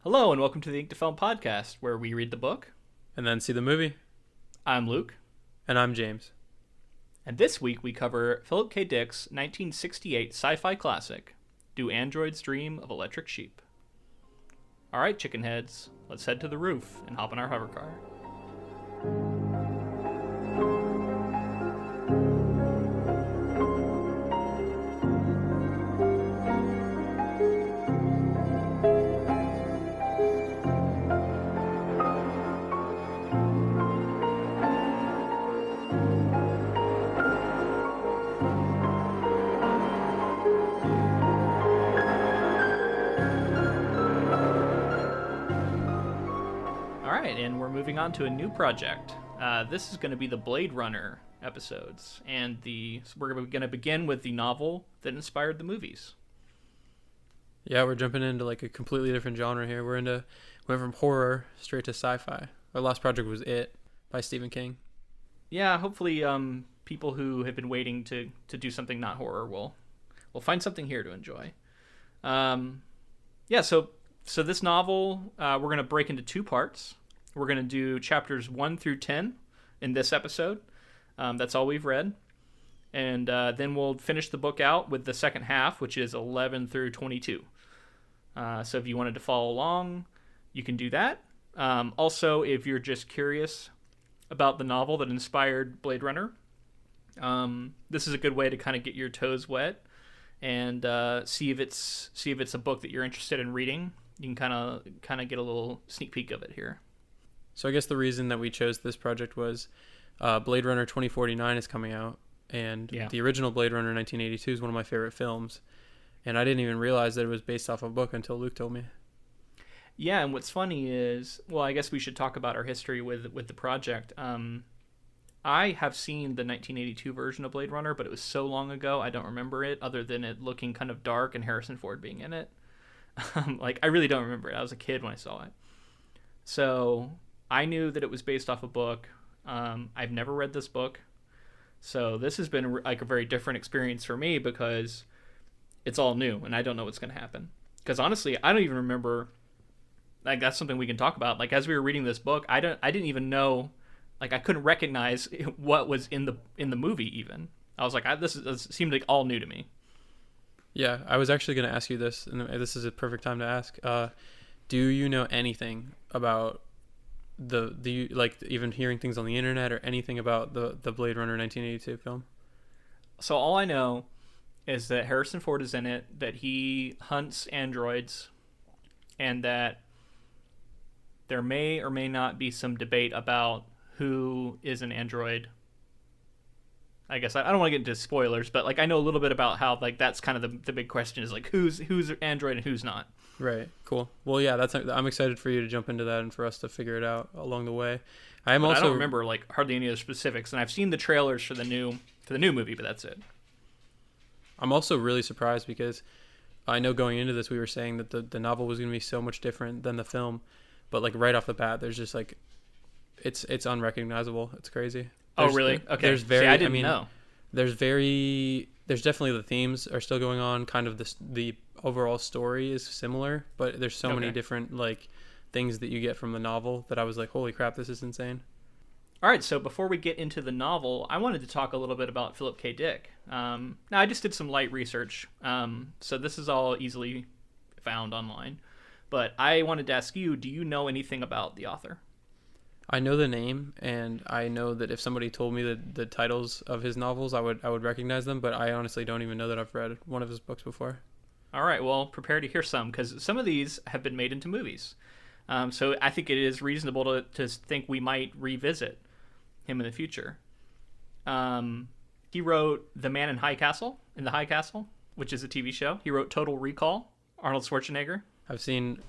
Hello and welcome to the Ink to Film podcast, where we read the book. And then see the movie. I'm Luke. And I'm James. And this week we cover Philip K. Dick's 1968 sci-fi classic, Do Androids Dream of Electric Sheep? Alright, chicken heads, let's head to the roof and hop in our hover car. And we're moving on to a new project. This is going to be the Blade Runner episodes, and we're going to begin with the novel that inspired the movies. Yeah, we're jumping into like a completely different genre here. Went from horror straight to sci-fi. Our last project was It by Stephen King. Yeah, hopefully people who have been waiting to do something not horror will find something here to enjoy. So this novel we're going to break into two parts. We're going to do chapters 1 through 10 in this episode. That's all we've read. And then we'll finish the book out with the second half, which is 11 through 22. So if you wanted to follow along, you can do that. Also, if you're just curious about the novel that inspired Blade Runner, this is a good way to kind of get your toes wet and see if it's a book that you're interested in reading. You can kind of get a little sneak peek of it here. So I guess the reason that we chose this project was Blade Runner 2049 is coming out, and the original Blade Runner 1982 is one of my favorite films, and I didn't even realize that it was based off a book until Luke told me. Yeah, and what's funny is, well, I guess we should talk about our history with the project. I have seen the 1982 version of Blade Runner, but it was so long ago I don't remember it, other than it looking kind of dark and Harrison Ford being in it. I really don't remember it. I was a kid when I saw it. So I knew that it was based off a book. I've never read this book. So this has been like a very different experience for me because it's all new and I don't know what's going to happen. Because honestly, I don't even remember, like that's something we can talk about. Like as we were reading this book, I didn't even know, like I couldn't recognize what was in the movie even. I was like, this seemed like all new to me. Yeah, I was actually going to ask you this, and this is a perfect time to ask. Do you know anything about the like even hearing things on the internet or anything about the Blade Runner 1982 film? So all I know is that Harrison Ford is in it, that he hunts androids, and that there may or may not be some debate about who is an android. I guess I don't want to get into spoilers, but like I know a little bit about how like that's kind of the big question is like who's android and who's not. Right. Cool. Well, yeah, I'm excited for you to jump into that and for us to figure it out along the way. I don't remember like hardly any of the specifics, and I've seen the trailers for the new movie, but that's it. I'm also really surprised because I know going into this we were saying that the novel was going to be so much different than the film, but like right off the bat, there's just like it's unrecognizable. It's crazy. Oh, really? Okay. I didn't know. There's definitely the themes are still going on. Kind of the overall story is similar, but there's so many different like things that you get from the novel that I was like, holy crap, this is insane. All right, so before we get into the novel, I wanted to talk a little bit about Philip K. Dick. Now, I just did some light research, so this is all easily found online. But I wanted to ask you, do you know anything about the author? I know the name, and I know that if somebody told me the titles of his novels, I would recognize them, but I honestly don't even know that I've read one of his books before. All right, well, prepare to hear some, because some of these have been made into movies. So I think it is reasonable to think we might revisit him in the future. He wrote The Man in the High Castle, which is a TV show. He wrote Total Recall, Arnold Schwarzenegger. I've seen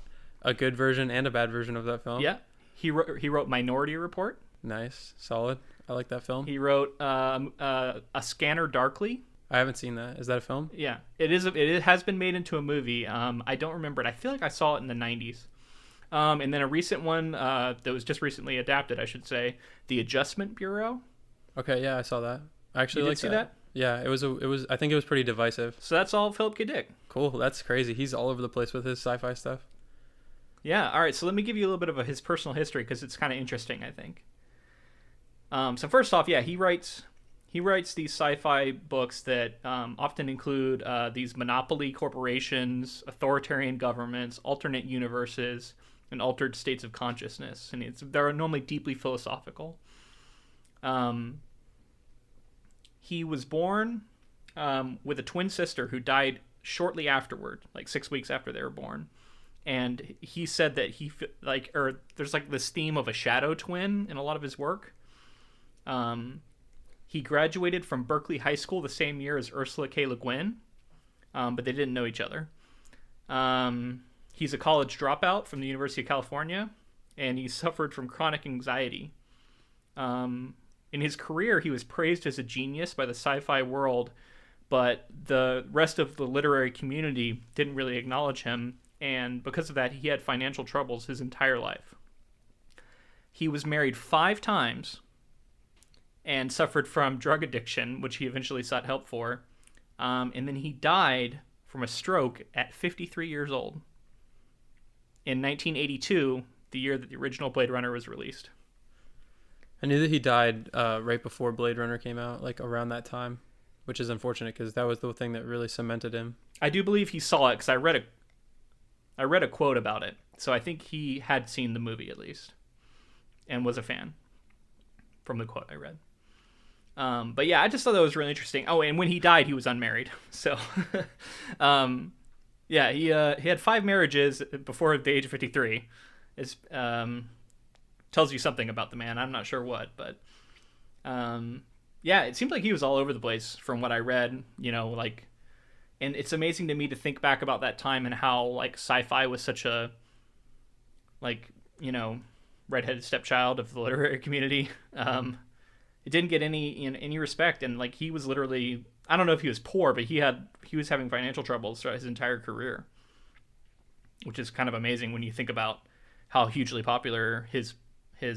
a good version and a bad version of that film. Yeah. He wrote Minority Report. Nice. Solid. I like that film. He wrote A Scanner Darkly. I haven't seen that. Is that a film? Yeah. It has been made into a movie. I don't remember it. I feel like I saw it in the 90s. And then a recent one that was just recently adapted, I should say, The Adjustment Bureau. Okay, yeah, I saw that. I actually You like did see that? Yeah, it was. I think it was pretty divisive. So that's all Philip K. Dick. Cool. That's crazy. He's all over the place with his sci-fi stuff. Yeah. All right. So let me give you a little bit of his personal history because it's kind of interesting, I think. So first off, yeah, he writes these sci-fi books that often include these monopoly corporations, authoritarian governments, alternate universes, and altered states of consciousness, and they're normally deeply philosophical. Um, he was born with a twin sister who died shortly afterward, like 6 weeks after they were born. And he said that there's like this theme of a shadow twin in a lot of his work. Um, he graduated from Berkeley High School the same year as Ursula K. Le Guin, but they didn't know each other. He's a college dropout from the University of California, and he suffered from chronic anxiety. In his career, he was praised as a genius by the sci-fi world, but the rest of the literary community didn't really acknowledge him, and because of that, he had financial troubles his entire life. He was married 5 times and suffered from drug addiction, which he eventually sought help for. And then he died from a stroke at 53 years old in 1982, the year that the original Blade Runner was released. I knew that he died right before Blade Runner came out, like around that time, which is unfortunate because that was the thing that really cemented him. I do believe he saw it because I read a quote about it, so I think he had seen the movie at least and was a fan from the quote I read. But yeah, I just thought that was really interesting. Oh, and when he died, he was unmarried. So, yeah, he had 5 marriages before the age of 53. It tells you something about the man. I'm not sure what, but yeah, it seemed like he was all over the place from what I read. And it's amazing to me to think back about that time and how like sci-fi was such a redheaded stepchild of the literary community. It didn't get any respect, and like he was literally, I don't know if he was poor, but he was having financial troubles throughout his entire career, which is kind of amazing when you think about how hugely popular his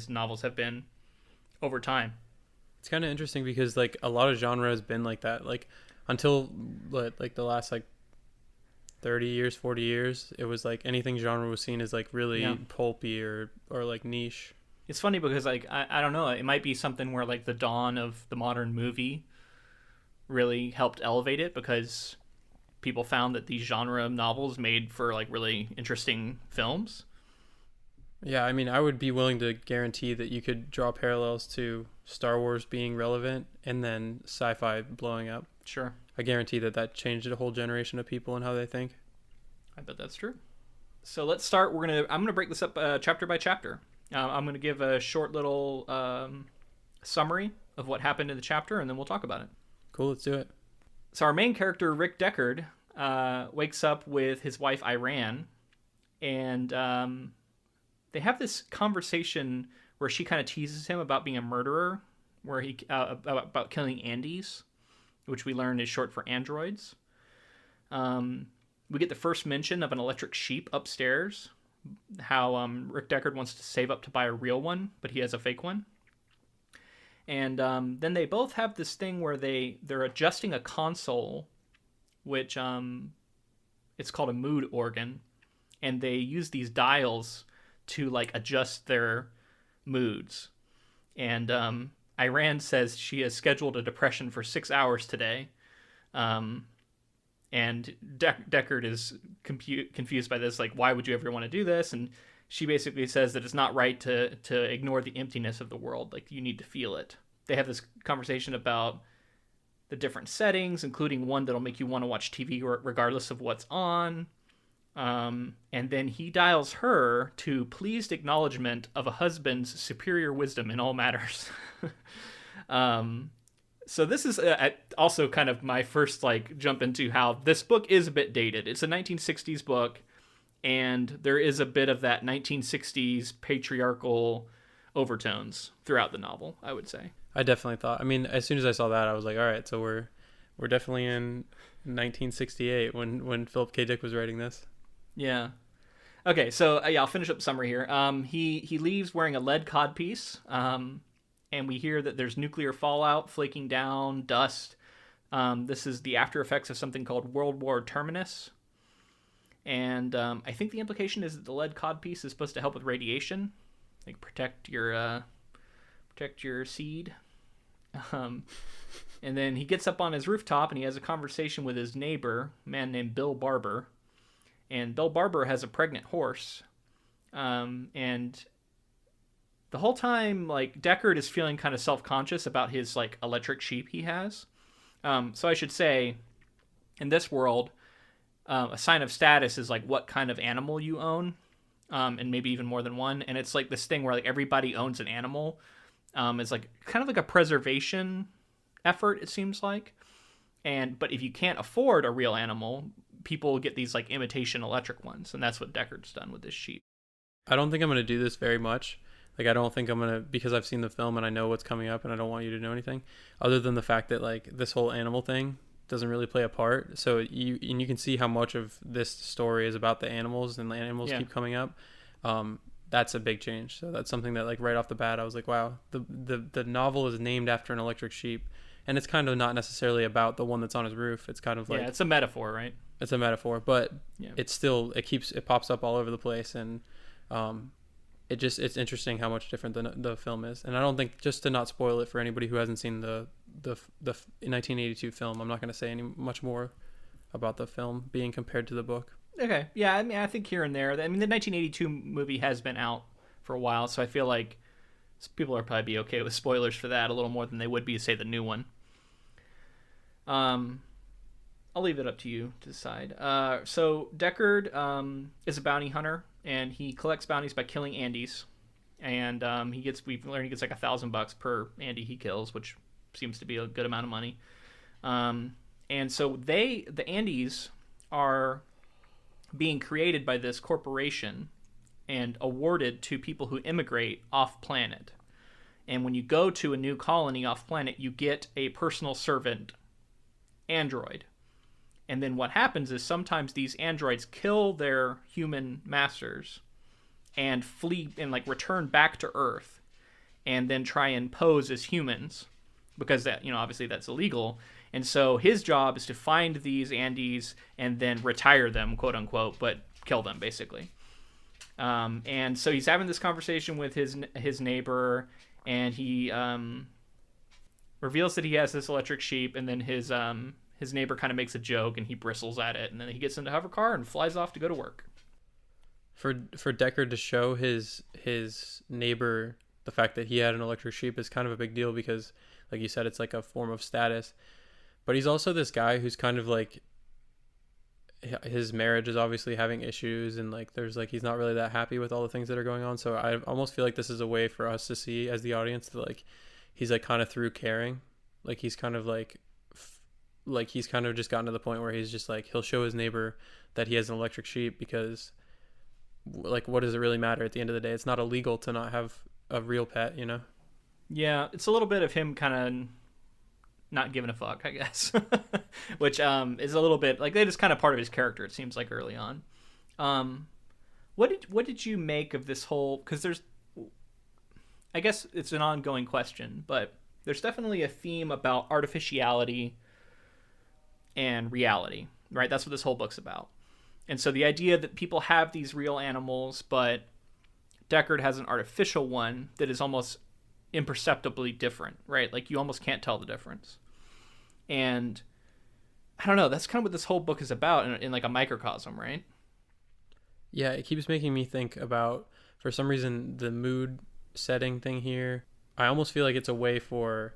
novels have been over time. It's kind of interesting because like a lot of genre has been like that, like until like the last like 30 years, 40 years, it was like anything genre was seen as like really pulpy or like niche. It's funny because like I don't know, it might be something where like the dawn of the modern movie really helped elevate it because people found that these genre novels made for like really interesting films. Yeah, I mean, I would be willing to guarantee that you could draw parallels to Star Wars being relevant and then sci-fi blowing up. Sure. I guarantee that changed a whole generation of people and how they think. I bet that's true. So let's start. I'm gonna break this up chapter by chapter. I'm gonna give a short little summary of what happened in the chapter, and then we'll talk about it. Cool, let's do it. So our main character, Rick Deckard, wakes up with his wife Iran, and they have this conversation where she kind of teases him about being a murderer, where he about killing Andes, which we learn is short for androids. We get the first mention of an electric sheep upstairs, how Rick Deckard wants to save up to buy a real one, but he has a fake one. And then they both have this thing where they're adjusting a console, which it's called a mood organ, and they use these dials to like adjust their moods. And Iran says she has scheduled a depression for 6 hours today. And Deckard is confused by this, like, why would you ever want to do this? And she basically says that it's not right to ignore the emptiness of the world. Like, you need to feel it. They have this conversation about the different settings, including one that'll make you want to watch TV regardless of what's on. And then he dials her to pleased acknowledgement of a husband's superior wisdom in all matters. So this is also kind of my first like jump into how this book is a bit dated. It's a 1960s book, and there is a bit of that 1960s patriarchal overtones throughout the novel, I would say. I definitely thought. I mean, as soon as I saw that, I was like, all right, so we're definitely in 1968 when Philip K. Dick was writing this. Yeah. Okay, so yeah, I'll finish up the summary here. He leaves wearing a lead codpiece. And we hear that there's nuclear fallout, flaking down, dust. This is the after effects of something called World War Terminus. And I think the implication is that the lead codpiece is supposed to help with radiation, like protect your seed. Um, and then he gets up on his rooftop and he has a conversation with his neighbor, a man named Bill Barber. And Bill Barber has a pregnant horse. And the whole time, like, Deckard is feeling kind of self-conscious about his, like, electric sheep he has. So I should say, in this world, a sign of status is, like, what kind of animal you own. And maybe even more than one. And it's, like, this thing where, like, everybody owns an animal. It's, like, kind of like a preservation effort, it seems like. But if you can't afford a real animal, people get these, like, imitation electric ones. And that's what Deckard's done with this sheep. I don't think I'm going to do this very much. Like, I don't think I'm going to, because I've seen the film and I know what's coming up and I don't want you to know anything other than the fact that, like, this whole animal thing doesn't really play a part. So you can see how much of this story is about the animals, and the animals keep coming up. That's a big change. So that's something that, like, right off the bat, I was like, wow, the novel is named after an electric sheep, and it's kind of not necessarily about the one that's on his roof. It's kind of like, it's a metaphor, right? It's a metaphor, but it's still, it pops up all over the place, and it's interesting how much different the film is. And I don't think, just to not spoil it for anybody who hasn't seen the 1982 film, I'm not going to say any much more about the film being compared to the book. Okay. Yeah, I mean, I think here and there. I mean, the 1982 movie has been out for a while, so I feel like people are probably be okay with spoilers for that a little more than they would be, say, the new one. I'll leave it up to you to decide. So Deckard is a bounty hunter, and he collects bounties by killing Andys. And we've learned he gets like $1,000 per Andy he kills, which seems to be a good amount of money. And so the Andys are being created by this corporation and awarded to people who immigrate off planet. And when you go to a new colony off planet, you get a personal servant android. And then what happens is sometimes these androids kill their human masters and flee and, like, return back to Earth and then try and pose as humans, because that, obviously that's illegal. And so his job is to find these Andys and then retire them, quote unquote, but kill them basically. And so he's having this conversation with his neighbor, and he reveals that he has this electric sheep, and then his neighbor kind of makes a joke and he bristles at it, and then he gets into a hover car and flies off to go to work. For Deckard to show his neighbor the fact that he had an electric sheep is kind of a big deal, because, like you said, it's like a form of status. But he's also this guy who's kind of like, his marriage is obviously having issues, and, like, there's, like, he's not really that happy with all the things that are going on. So I almost feel like this is a way for us to see, as the audience, that, like, he's, like, kind of through caring. Like, he's kind of he's kind of just gotten to the point where he's just like, he'll show his neighbor that he has an electric sheep, because, like, what does it really matter at the end of the day? It's not illegal to not have a real pet, Yeah, it's a little bit of him kind of not giving a fuck, I guess. Which is a little bit like, that is kind of part of his character, it seems like, early on. What did you make of this whole, because there's, I guess it's an ongoing question, but there's definitely a theme about artificiality and reality, right? That's what this whole book's about. And so the idea that people have these real animals, but Deckard has an artificial one that is almost imperceptibly different, right? Like, you almost can't tell the difference. And I don't know, that's kind of what this whole book is about in like a microcosm, right? Yeah, it keeps making me think about, for some reason, the mood setting thing here. I almost feel like it's a way for,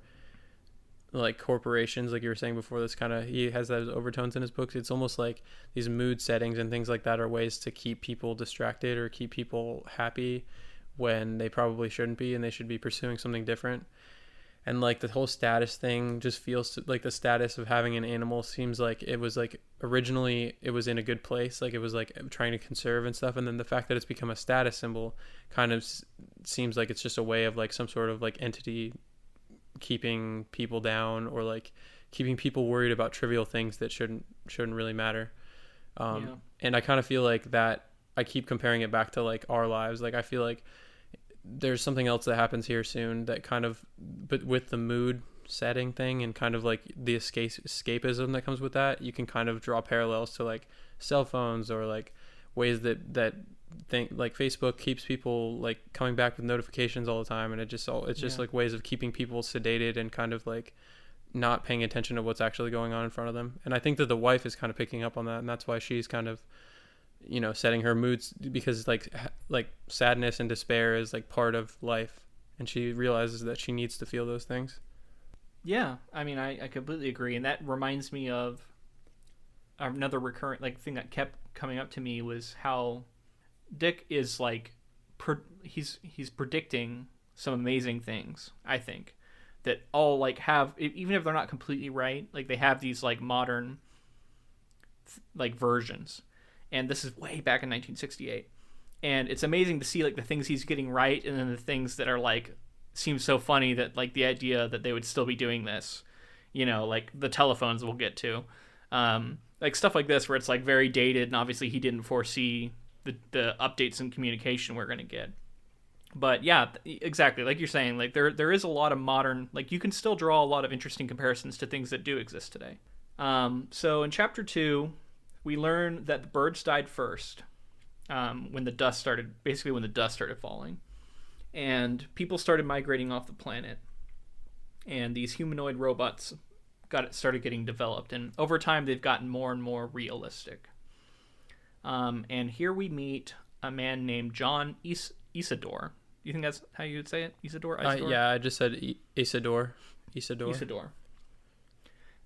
like, corporations, like you were saying before, this kind of, he has those overtones in his books. It's almost like these mood settings and things like that are ways to keep people distracted or keep people happy when they probably shouldn't be, and they should be pursuing something different. And, like, the whole status thing just feels like the status of having an animal seems like it was, like, originally it was in a good place, like it was, like, trying to conserve and stuff, and then the fact that it's become a status symbol kind of seems like it's just a way of, like, some sort of, like, entity keeping people down, or, like, keeping people worried about trivial things that shouldn't really matter. And I kind of feel like that, I keep comparing it back to, like, our lives. Like, I feel like there's something else that happens here soon that kind of, but with the mood setting thing and kind of, like, the escapism that comes with that, you can kind of draw parallels to, like, cell phones or, like, ways that think like Facebook keeps people like coming back with notifications all the time, and it's just like ways of keeping people sedated and kind of like not paying attention to what's actually going on in front of them. And I think that the wife is kind of picking up on that, and that's why she's kind of, you know, setting her moods, because like sadness and despair is like part of life, and she realizes that she needs to feel those things. Yeah, I mean, I completely agree, and that reminds me of another recurrent like thing that kept coming up to me was how Dick is like he's predicting some amazing things, I think, that all like have, even if they're not completely right, like they have these like modern like versions. And this is way back in 1968. And it's amazing to see like the things he's getting right, and then the things that are like seem so funny, that like the idea that they would still be doing this, you know, like the telephones we'll get to, like stuff like this where it's like very dated, and obviously he didn't foresee the updates in communication we're going to get. But yeah, exactly like you're saying, like there is a lot of modern, like you can still draw a lot of interesting comparisons to things that do exist today. So in chapter 2, we learn that the birds died first, when the dust started falling, and people started migrating off the planet, and these humanoid robots started getting developed, and over time they've gotten more and more realistic. And here we meet a man named John Isidore. Do you think that's how you would say it? Isidore? Yeah, I just said Isidore.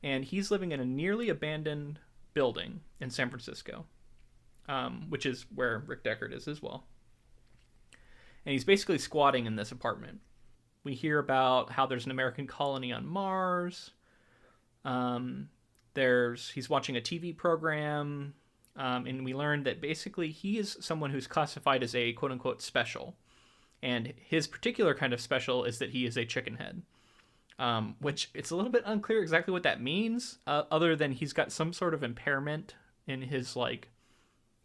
And he's living in a nearly abandoned building in San Francisco, which is where Rick Deckard is as well. And he's basically squatting in this apartment. We hear about how there's an American colony on Mars. He's watching a TV program, and we learned that basically he is someone who's classified as a quote-unquote special. And his particular kind of special is that he is a chicken head, which it's a little bit unclear exactly what that means, other than he's got some sort of impairment in his like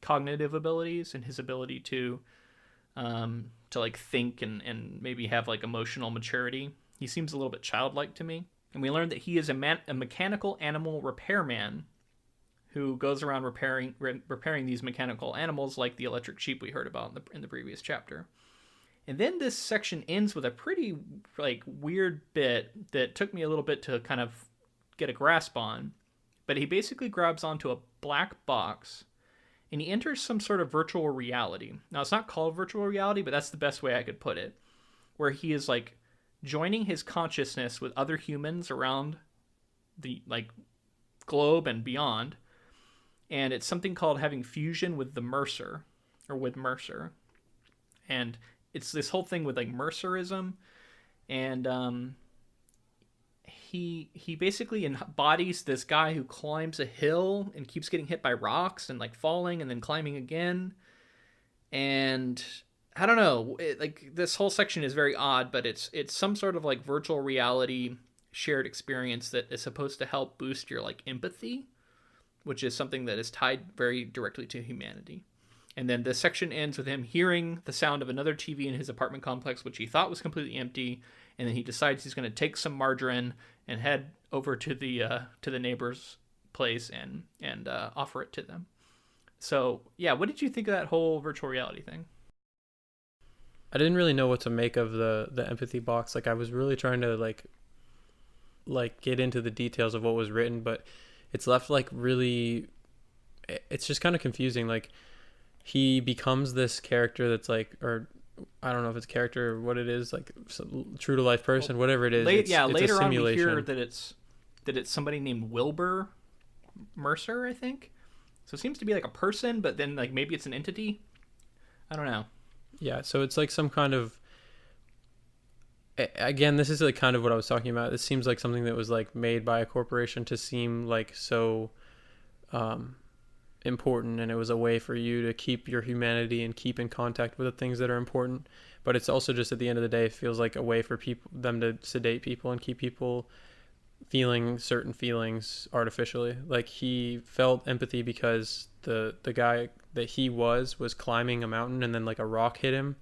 cognitive abilities and his ability to like think and maybe have like emotional maturity. He seems a little bit childlike to me. And we learned that he is a mechanical animal repairman who goes around repairing these mechanical animals, like the electric sheep we heard about in the previous chapter. And then this section ends with a pretty like weird bit that took me a little bit to kind of get a grasp on. But he basically grabs onto a black box and he enters some sort of virtual reality. Now, it's not called virtual reality, but that's the best way I could put it, where he is like joining his consciousness with other humans around the like globe and beyond. And it's something called having fusion with Mercer. And it's this whole thing with like Mercerism, and he basically embodies this guy who climbs a hill and keeps getting hit by rocks and like falling and then climbing again. And I don't know, like this whole section is very odd, but it's some sort of like virtual reality shared experience that is supposed to help boost your like empathy, which is something that is tied very directly to humanity. And then the section ends with him hearing the sound of another TV in his apartment complex, which he thought was completely empty. And then he decides he's going to take some margarine and head over to the neighbor's place and offer it to them. So yeah, what did you think of that whole virtual reality thing? I didn't really know what to make of the empathy box. Like I was really trying to like get into the details of what was written, but it's left like really, it's just kind of confusing. Like he becomes this character that's like, or I don't know if it's character or what it is, like true to life person, whatever it is. Later on we hear that it's somebody named Wilbur Mercer, I think. So it seems to be like a person, but then like maybe it's an entity. I don't know. Yeah, so it's like some kind of, again, this is like kind of what I was talking about. It seems like something that was like made by a corporation to seem like so important, and it was a way for you to keep your humanity and keep in contact with the things that are important. But it's also just at the end of the day, it feels like a way for them to sedate people and keep people feeling certain feelings artificially. Like he felt empathy because the guy that he was climbing a mountain, and then like a rock hit him,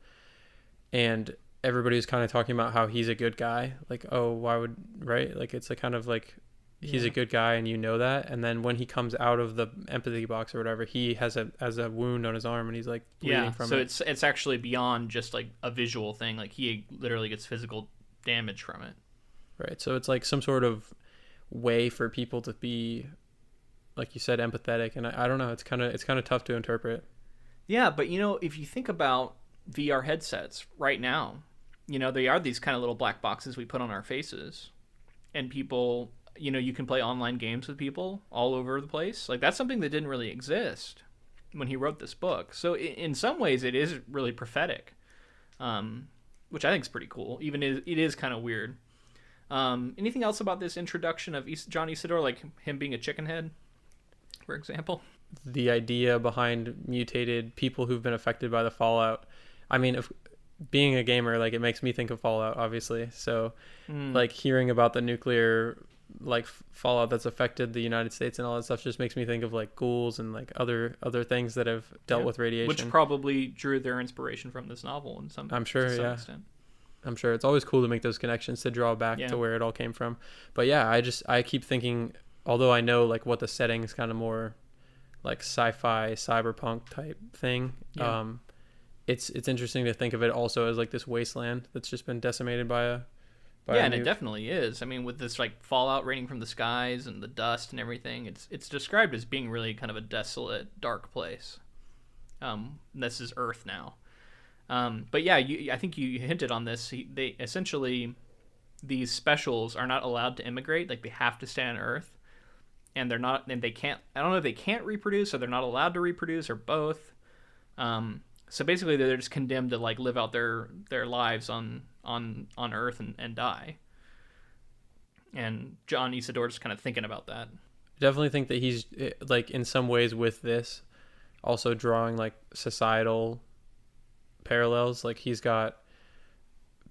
and everybody was kind of talking about how he's a good guy. Like, oh, why would, right? Like it's a kind of like he's a good guy and you know that, and then when he comes out of the empathy box or whatever, he has a wound on his arm and he's like bleeding from it. So it's actually beyond just like a visual thing. Like he literally gets physical damage from it. Right. So it's like some sort of way for people to be, like you said, empathetic, and I don't know, it's kind of tough to interpret. Yeah, but if you think about VR headsets right now, they are these kind of little black boxes we put on our faces, and people, you can play online games with people all over the place. Like that's something that didn't really exist when he wrote this book. So in some ways it is really prophetic, which I think is pretty cool. Even it is kind of weird. Anything else about this introduction of John Isidore, like him being a chicken head, for example? The idea behind mutated people who've been affected by the fallout. I mean, being a gamer, like it makes me think of Fallout, obviously. So like hearing about the nuclear like fallout that's affected the United States and all that stuff just makes me think of like ghouls and like other things that have dealt with radiation, which probably drew their inspiration from this novel in some I'm sure to some yeah extent. I'm sure it's always cool to make those connections to draw back to where it all came from. But yeah, I keep thinking, although I know like what the setting is kind of more like sci-fi cyberpunk type thing, it's interesting to think of it also as like this wasteland that's just been decimated by a and it definitely is. I mean, with this like fallout raining from the skies and the dust and everything, it's described as being really kind of a desolate, dark place. This is Earth now. But yeah, I think you hinted on this. They essentially, these specials are not allowed to immigrate. Like they have to stay on Earth, and they're not, and they can't. I don't know if they can't reproduce or they're not allowed to reproduce or both. So basically, they're just condemned to like live out their lives on Earth and die. And John Isidore is kind of thinking about that. I definitely think that he's like in some ways with this also drawing like societal parallels. Like he's got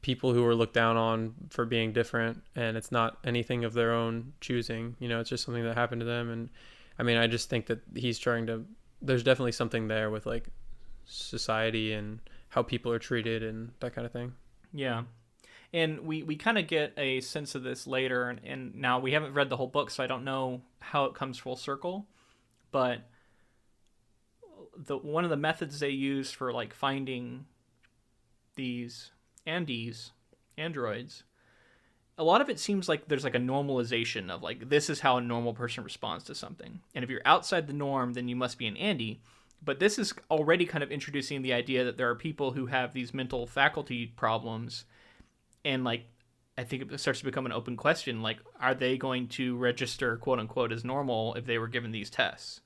people who are looked down on for being different, and it's not anything of their own choosing. It's just something that happened to them. And I mean, I just think that he's trying to. There's definitely something there with like society and how people are treated and that kind of thing. Yeah. And we kind of get a sense of this later, and now we haven't read the whole book, so I don't know how it comes full circle, but one of the methods they use for like finding these androids, a lot of it seems like there's like a normalization of like, this is how a normal person responds to something. And if you're outside the norm, then you must be an Andy. But this is already kind of introducing the idea that there are people who have these mental faculty problems. And like, I think it starts to become an open question. Like, are they going to register quote unquote as normal if they were given these tests?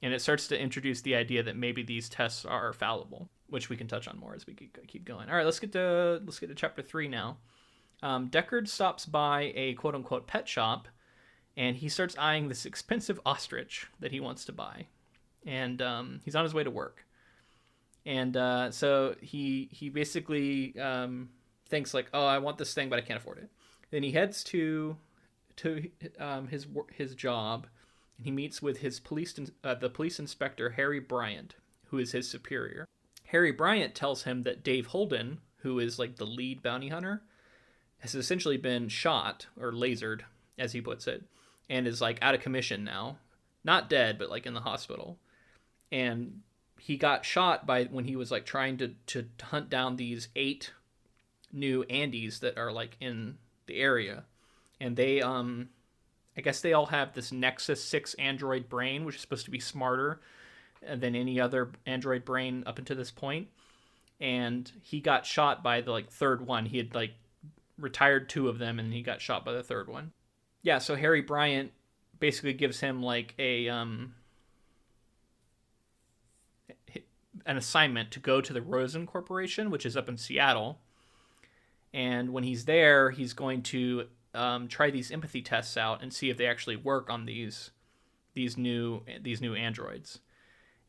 And it starts to introduce the idea that maybe these tests are fallible, which we can touch on more as we keep going. All right, let's get to chapter 3 now. Deckard stops by a quote unquote pet shop, and he starts eyeing this expensive ostrich that he wants to buy. And he's on his way to work, and so he basically thinks like, oh, I want this thing, but I can't afford it. Then he heads to his job, and he meets with his the police inspector Harry Bryant, who is his superior. Harry Bryant tells him that Dave Holden, who is like the lead bounty hunter, has essentially been shot or lasered, as he puts it, and is like out of commission now, not dead, but like in the hospital. And he got shot when he was like trying to hunt down these 8 new Andys that are like in the area. And they, I guess they all have this Nexus 6 android brain, which is supposed to be smarter than any other android brain up until this point. And he got shot by the like 3rd one. He had like retired 2 of them, and he got shot by the 3rd one. Yeah, so Harry Bryant basically gives him like an assignment to go to the Rosen Corporation, which is up in Seattle. And when he's there, he's going to try these empathy tests out and see if they actually work on these new androids.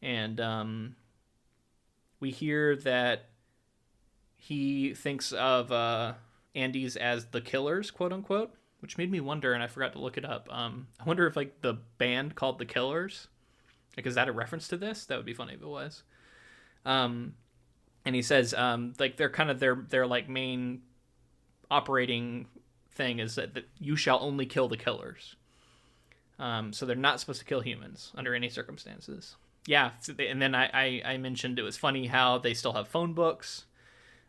And we hear that he thinks of Andys as the killers, quote unquote, which made me wonder, and I forgot to look it up. I wonder if like the band called the Killers, like, is that a reference to this? That would be funny if it was. And he says like they're kind of their like main operating thing is that you shall only kill the killers. So they're not supposed to kill humans under any circumstances. Yeah, and then I mentioned it was funny how they still have phone books,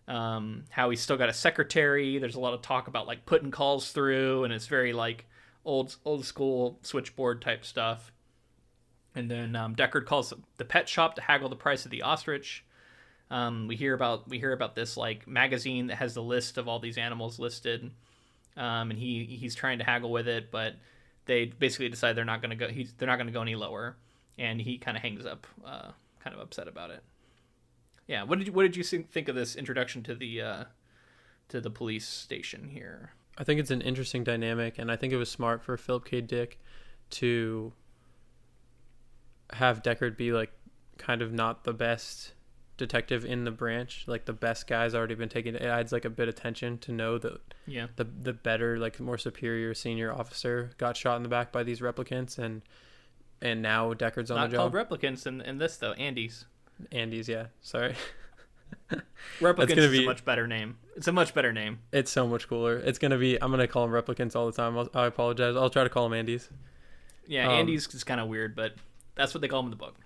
how he's still got a secretary. There's a lot of talk about like putting calls through, and it's very like old school switchboard type stuff. And then Deckard calls the pet shop to haggle the price of the ostrich. We hear about this like magazine that has the list of all these animals listed, and he's trying to haggle with it, but they basically decide they're not going to go. They're not going to go any lower, and he kind of hangs up, kind of upset about it. Yeah, what did you think of this introduction to the police station here? I think it's an interesting dynamic, and I think it was smart for Philip K. Dick to have Deckard be like kind of not the best detective in the branch. Like the best guy's already been taken. It adds like a bit of tension to know that the better, like more superior senior officer got shot in the back by these replicants, and now Deckard's on not the job. Not called replicants in this though. Andes, yeah. Sorry. Replicants is a much better name. It's a much better name. It's so much cooler. It's gonna be. I'm gonna call them replicants all the time. I apologize. I'll try to call them Andes. Yeah, Andes is kind of weird, but that's what they call them in the book.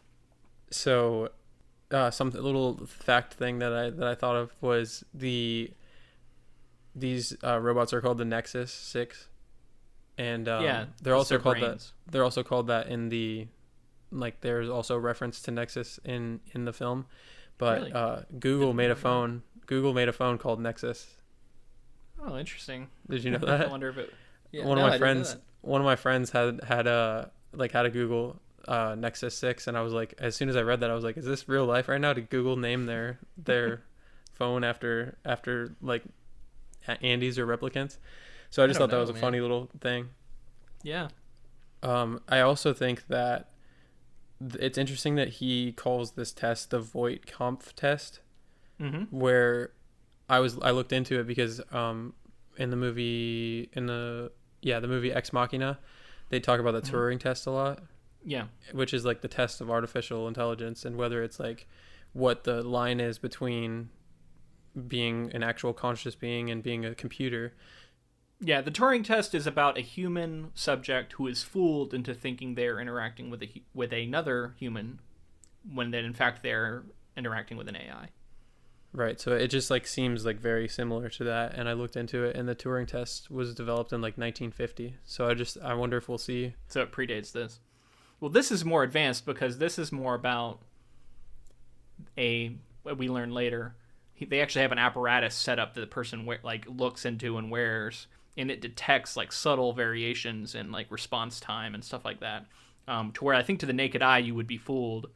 So, some little fact thing that I thought of was these robots are called the Nexus 6, and they're also called that. They're also called that in the, like, there's also reference to Nexus in the film, but really? Google made a phone called Nexus. Oh, interesting. Did you know that? I wonder if it. Yeah, one of my friends had a Google Nexus 6, and I was like, as soon as I read that, I was like, is this real life right now? Did Google name their phone after like Andes or replicants? So I just thought that was a funny little thing. Yeah. I also think that it's interesting that he calls this test the Voight-Kampff test, where I looked into it because in the movie Ex Machina, they talk about the Turing test a lot. Yeah. Which is like the test of artificial intelligence, and whether it's like what the line is between being an actual conscious being and being a computer. Yeah, the Turing test is about a human subject who is fooled into thinking they're interacting with another human, when then in fact they're interacting with an AI. Right, so it just like seems like very similar to that, and I looked into it, and the Turing test was developed in like 1950. So I wonder if we'll see. So it predates this. Well, this is more advanced because this is more about what we learn later. They actually have an apparatus set up that the person like looks into and wears, and it detects like subtle variations in like response time and stuff like that. To where I think to the naked eye you would be fooled,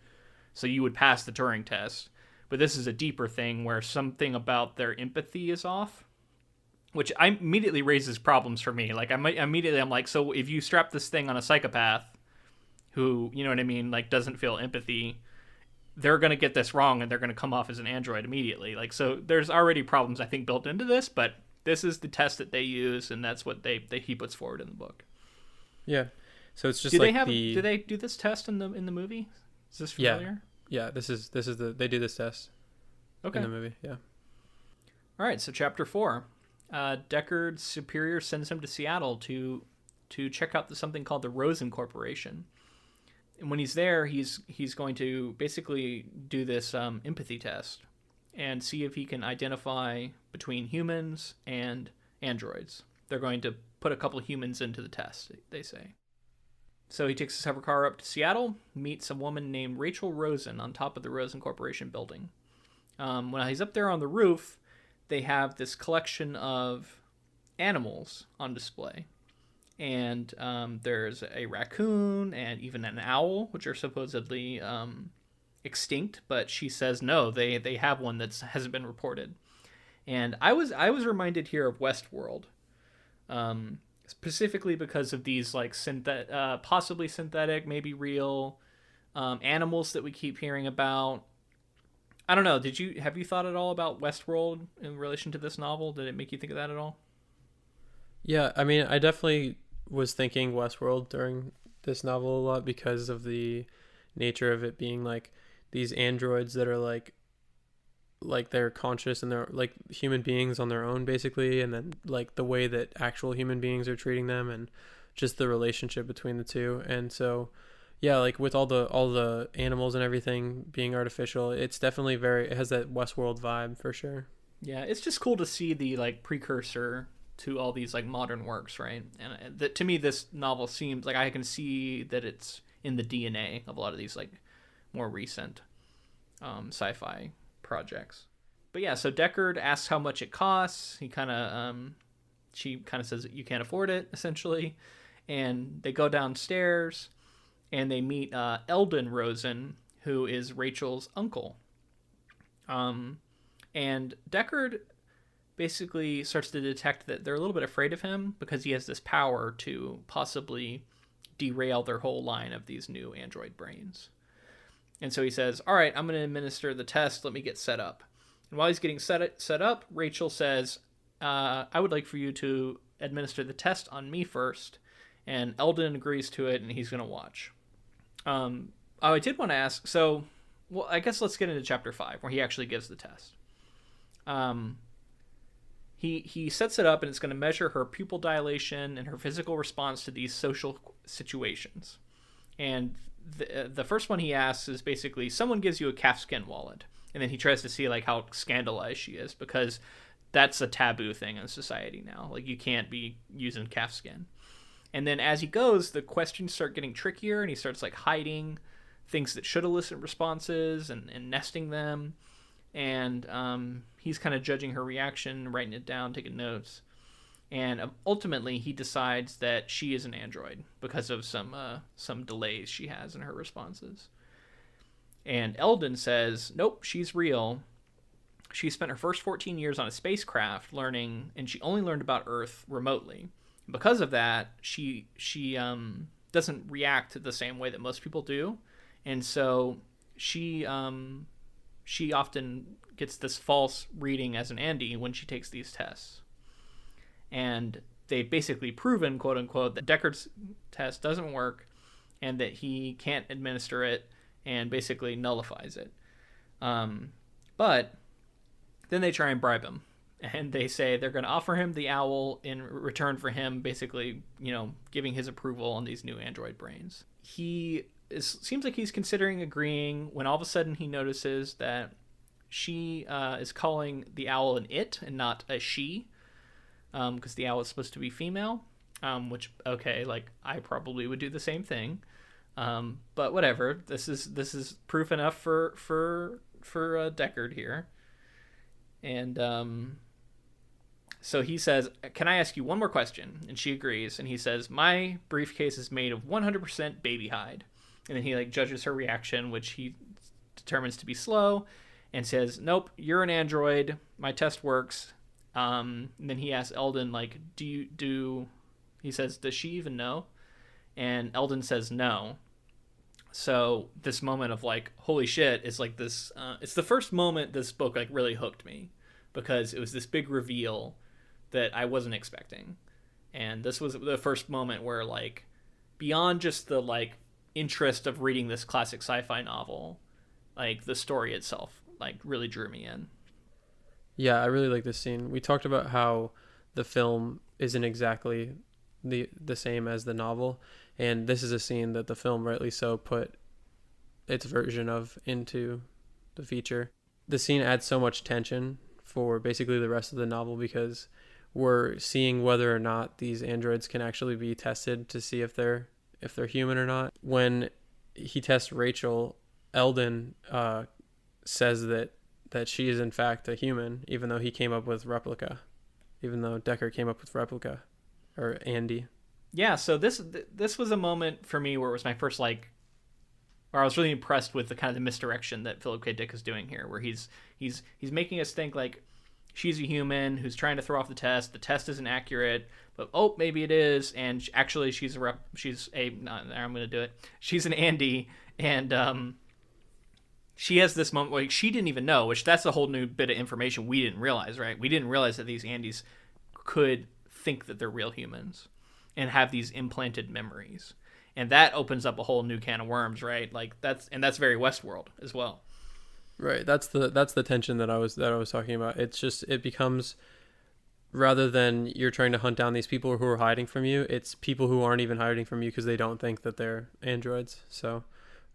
so you would pass the Turing test. But this is a deeper thing where something about their empathy is off, which immediately raises problems for me. Like I'm like, so if you strap this thing on a psychopath who, you know what I mean, like doesn't feel empathy, they're going to get this wrong and they're going to come off as an android immediately. Like, so there's already problems I think built into this, but this is the test that they use, and that's what he puts forward in the book. Yeah. So it's just do they do this test in the movie? Is this familiar? Yeah, this is they do this test. Okay. In the movie, yeah. All right, so chapter 4. Deckard's superior sends him to Seattle to check out something called the Rosen Corporation. And when he's there, he's going to basically do this empathy test and see if he can identify between humans and androids. They're going to put a couple of humans into the test, they say. So he takes his hover car up to Seattle, meets a woman named Rachel Rosen on top of the Rosen Corporation building. When he's up there on the roof, they have this collection of animals on display. And there's a raccoon and even an owl, which are supposedly extinct. But she says no, they have one that hasn't been reported. And I was reminded here of Westworld, specifically because of these like possibly synthetic, maybe real animals that we keep hearing about. I don't know. Have you thought at all about Westworld in relation to this novel? Did it make you think of that at all? Yeah, I mean, I definitely was thinking Westworld during this novel a lot because of the nature of it being like these androids that are like they're conscious and they're like human beings on their own basically, and then like the way that actual human beings are treating them and just the relationship between the two. And so yeah, like with all the animals and everything being artificial, it's definitely it has that Westworld vibe for sure. Yeah, it's just cool to see the like precursor to all these like modern works, right? And that to me, this novel seems like I can see that it's in the DNA of a lot of these like more recent sci-fi projects. But yeah, so Deckard asks how much it costs. She kind of says that you can't afford it, essentially, and they go downstairs and they meet Eldon Rosen, who is Rachel's uncle. And Deckard basically starts to detect that they're a little bit afraid of him because he has this power to possibly derail their whole line of these new android brains. And so he says, all right, I'm going to administer the test. Let me get set up. And while he's getting set up, Rachel says, I would like for you to administer the test on me first. And Eldon agrees to it, and he's going to watch. I did want to ask, well, I guess let's get into chapter 5, where he actually gives the test. He sets it up, and it's going to measure her pupil dilation and her physical response to these social situations. And the first one he asks is basically, someone gives you a calfskin wallet, and then he tries to see like how scandalized she is, because that's a taboo thing in society now. Like, you can't be using calfskin. And then as he goes, the questions start getting trickier, and he starts like hiding things that should elicit responses and nesting them. And he's kind of judging her reaction, writing it down, taking notes. And ultimately, he decides that she is an android because of some delays she has in her responses. And Eldon says, nope, she's real. She spent her first 14 years on a spacecraft learning, and she only learned about Earth remotely. Because of that, she doesn't react the same way that most people do, and so she often gets this false reading as an Andy when she takes these tests. And they've basically proven, quote unquote, that Deckard's test doesn't work, and that he can't administer it, and basically nullifies it. But then they try and bribe him. And they say they're going to offer him the owl in return for him basically, giving his approval on these new android brains. Seems like he's considering agreeing when all of a sudden he notices that she is calling the owl an it and not a she, because the owl is supposed to be female, which, okay, like, I probably would do the same thing. But whatever, this is proof enough for Deckard here. And so he says, can I ask you one more question? And she agrees. And he says, my briefcase is made of 100% baby hide. And then he like judges her reaction, which he determines to be slow, and says, nope, you're an android. My test works. And then he asks Eldon, like, he says, does she even know? And Eldon says no. So this moment of like, holy shit, is like this, it's the first moment this book like really hooked me, because it was this big reveal that I wasn't expecting. And this was the first moment where like, beyond just the like interest of reading this classic sci-fi novel, like the story itself like really drew me in. Yeah, I really like this scene. We talked about how the film isn't exactly the same as the novel, and this is a scene that the film, rightly so, put its version of into the feature. The scene adds so much tension for basically the rest of the novel, because we're seeing whether or not these androids can actually be tested to see if they're human or not. When he tests Rachel, Eldon says that she is in fact a human, even though he came up with Replica, even though Deckard came up with Replica, or Andy. Yeah, so this was a moment for me where it was my first like, where I was really impressed with the kind of the misdirection that Philip K. Dick is doing here, where he's making us think like she's a human who's trying to throw off the test. The test isn't accurate, but maybe it is, and actually she's an Andy, and she has this moment where she didn't even know, which that's a whole new bit of information we didn't realize, right? We didn't realize that these Andys could think that they're real humans and have these implanted memories. And that opens up a whole new can of worms, right? Like that's very Westworld as well. Right. That's the tension that I was talking about. It's just, it becomes rather than you're trying to hunt down these people who are hiding from you, it's people who aren't even hiding from you because they don't think that they're androids. So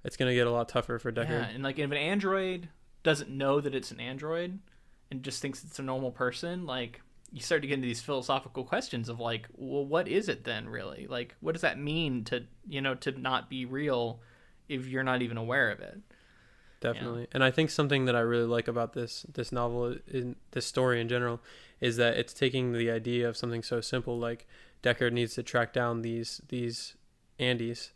it's going to get a lot tougher for Yeah, Deckard. and like if an android doesn't know that it's an android and just thinks it's a normal person, like you start to get into these philosophical questions of like, well, what is it then really? Like, what does that mean to, to not be real if you're not even aware of it? Definitely. And I think something that I really like about this novel, in this story in general, is that it's taking the idea of something so simple like Deckard needs to track down these Andes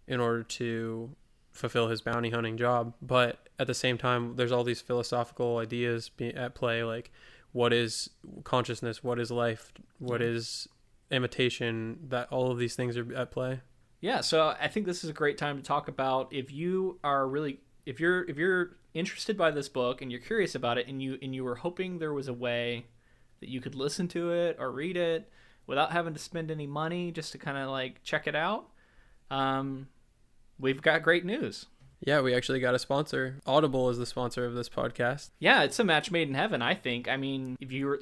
in order to fulfill his bounty hunting job, but at the same time there's all these philosophical ideas at play, like what is consciousness, what is life, what is imitation, that all of these things are at play. Yeah, so I think this is a great time to talk about if you're interested by this book and you're curious about it and you were hoping there was a way that you could listen to it or read it without having to spend any money just to kind of like check it out. We've got great news. Yeah, we actually got a sponsor. Audible is the sponsor of this podcast. Yeah, it's a match made in heaven, I think. I mean, if you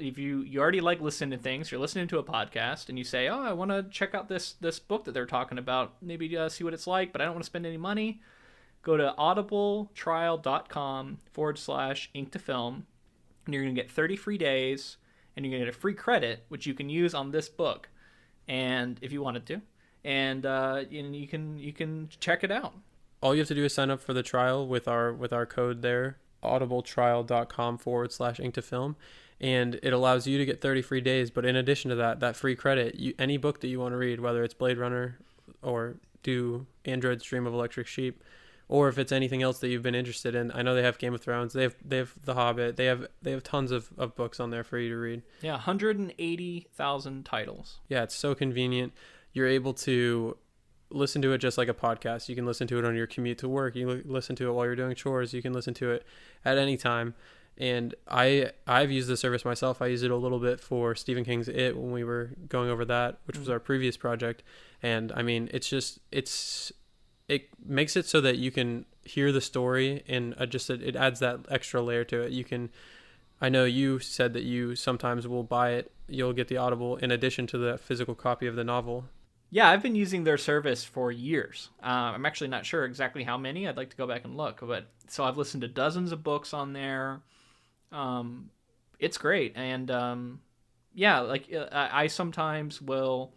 already like listening to things, you're listening to a podcast and you say, "Oh, I want to check out this book that they're talking about, maybe see what it's like, but I don't want to spend any money." Go to audibletrial.com/ink to film, and you're going to get 30 free days, and you're going to get a free credit, which you can use on this book, and if you wanted to, and you can check it out. All you have to do is sign up for the trial with our code there, audibletrial.com/ink to film, and it allows you to get 30 free days. But in addition to that free credit, any book that you want to read, whether it's Blade Runner or Do Android's Dream of Electric Sheep, or if it's anything else that you've been interested in. I know they have Game of Thrones, they have The Hobbit, they have tons of books on there for you to read. Yeah, 180,000 titles. Yeah, it's so convenient. You're able to listen to it just like a podcast. You can listen to it on your commute to work. You listen to it while you're doing chores. You can listen to it at any time. And I've used the service myself. I used it a little bit for Stephen King's It when we were going over that, which was our previous project. And I mean, it makes it so that you can hear the story, and it adds that extra layer to it. I know you said that you sometimes will buy it. You'll get the Audible in addition to the physical copy of the novel. Yeah, I've been using their service for years. I'm actually not sure exactly how many. I'd like to go back and look. So I've listened to dozens of books on there. It's great. And I sometimes will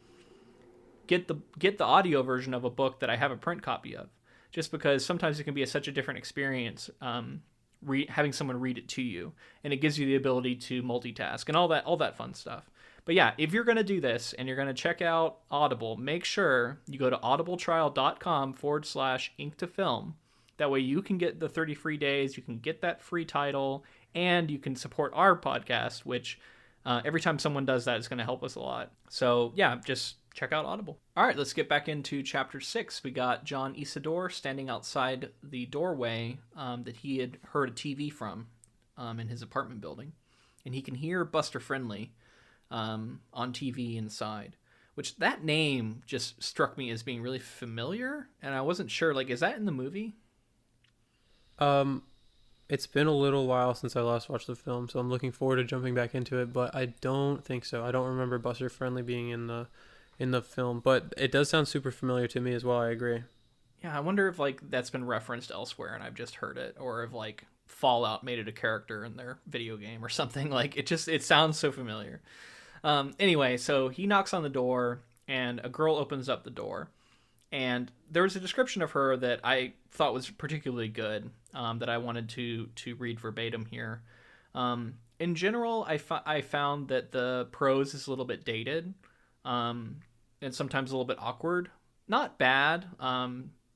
get the audio version of a book that I have a print copy of, just because sometimes it can be such a different experience having someone read it to you, and it gives you the ability to multitask and all that fun stuff. But yeah, if you're going to do this and you're going to check out Audible, make sure you go to audibletrial.com/ink to film. That way you can get the 30 free days, you can get that free title, and you can support our podcast, which every time someone does that is going to help us a lot. So yeah, just check out Audible. All right, let's get back into chapter 6. We got John Isidore standing outside the doorway that he had heard a TV from in his apartment building. And he can hear Buster Friendly on TV inside, which that name just struck me as being really familiar, and I wasn't sure, like, is that in the movie? It's been a little while since I last watched the film, so I'm looking forward to jumping back into it, but I don't think so. I don't remember Buster Friendly being in the film, but it does sound super familiar to me as well. I agree. Yeah, I wonder if like that's been referenced elsewhere and I've just heard it, or if like Fallout made it a character in their video game or something. Like it sounds so familiar. Anyway, so he knocks on the door and a girl opens up the door, and there was a description of her that I thought was particularly good, that I wanted to read verbatim here. In general, I found that the prose is a little bit dated, and sometimes a little bit awkward. Not bad,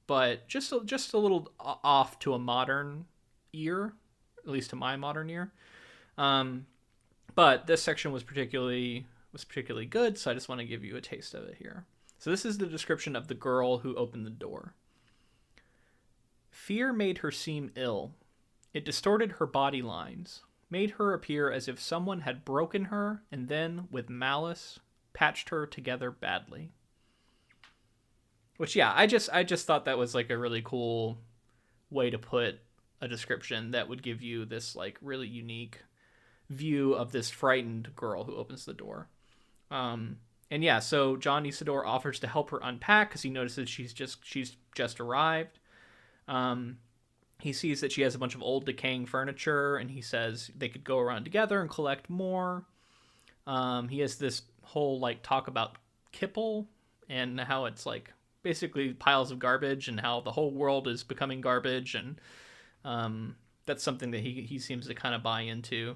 but just a little off to a modern ear, at least to my modern ear. But this section was particularly good, so I just want to give you a taste of it here. So this is the description of the girl who opened the door. Fear made her seem ill. It distorted her body lines, made her appear as if someone had broken her and then, with malice, patched her together badly. Which, yeah, I just thought that was like a really cool way to put a description that would give you this like really unique view of this frightened girl who opens the door. And yeah, so John Isidore offers to help her unpack because he notices she's just arrived. He sees that she has a bunch of old decaying furniture, and he says they could go around together and collect more. He has this whole like talk about kipple and how it's like basically piles of garbage and how the whole world is becoming garbage, and that's something that he seems to kind of buy into.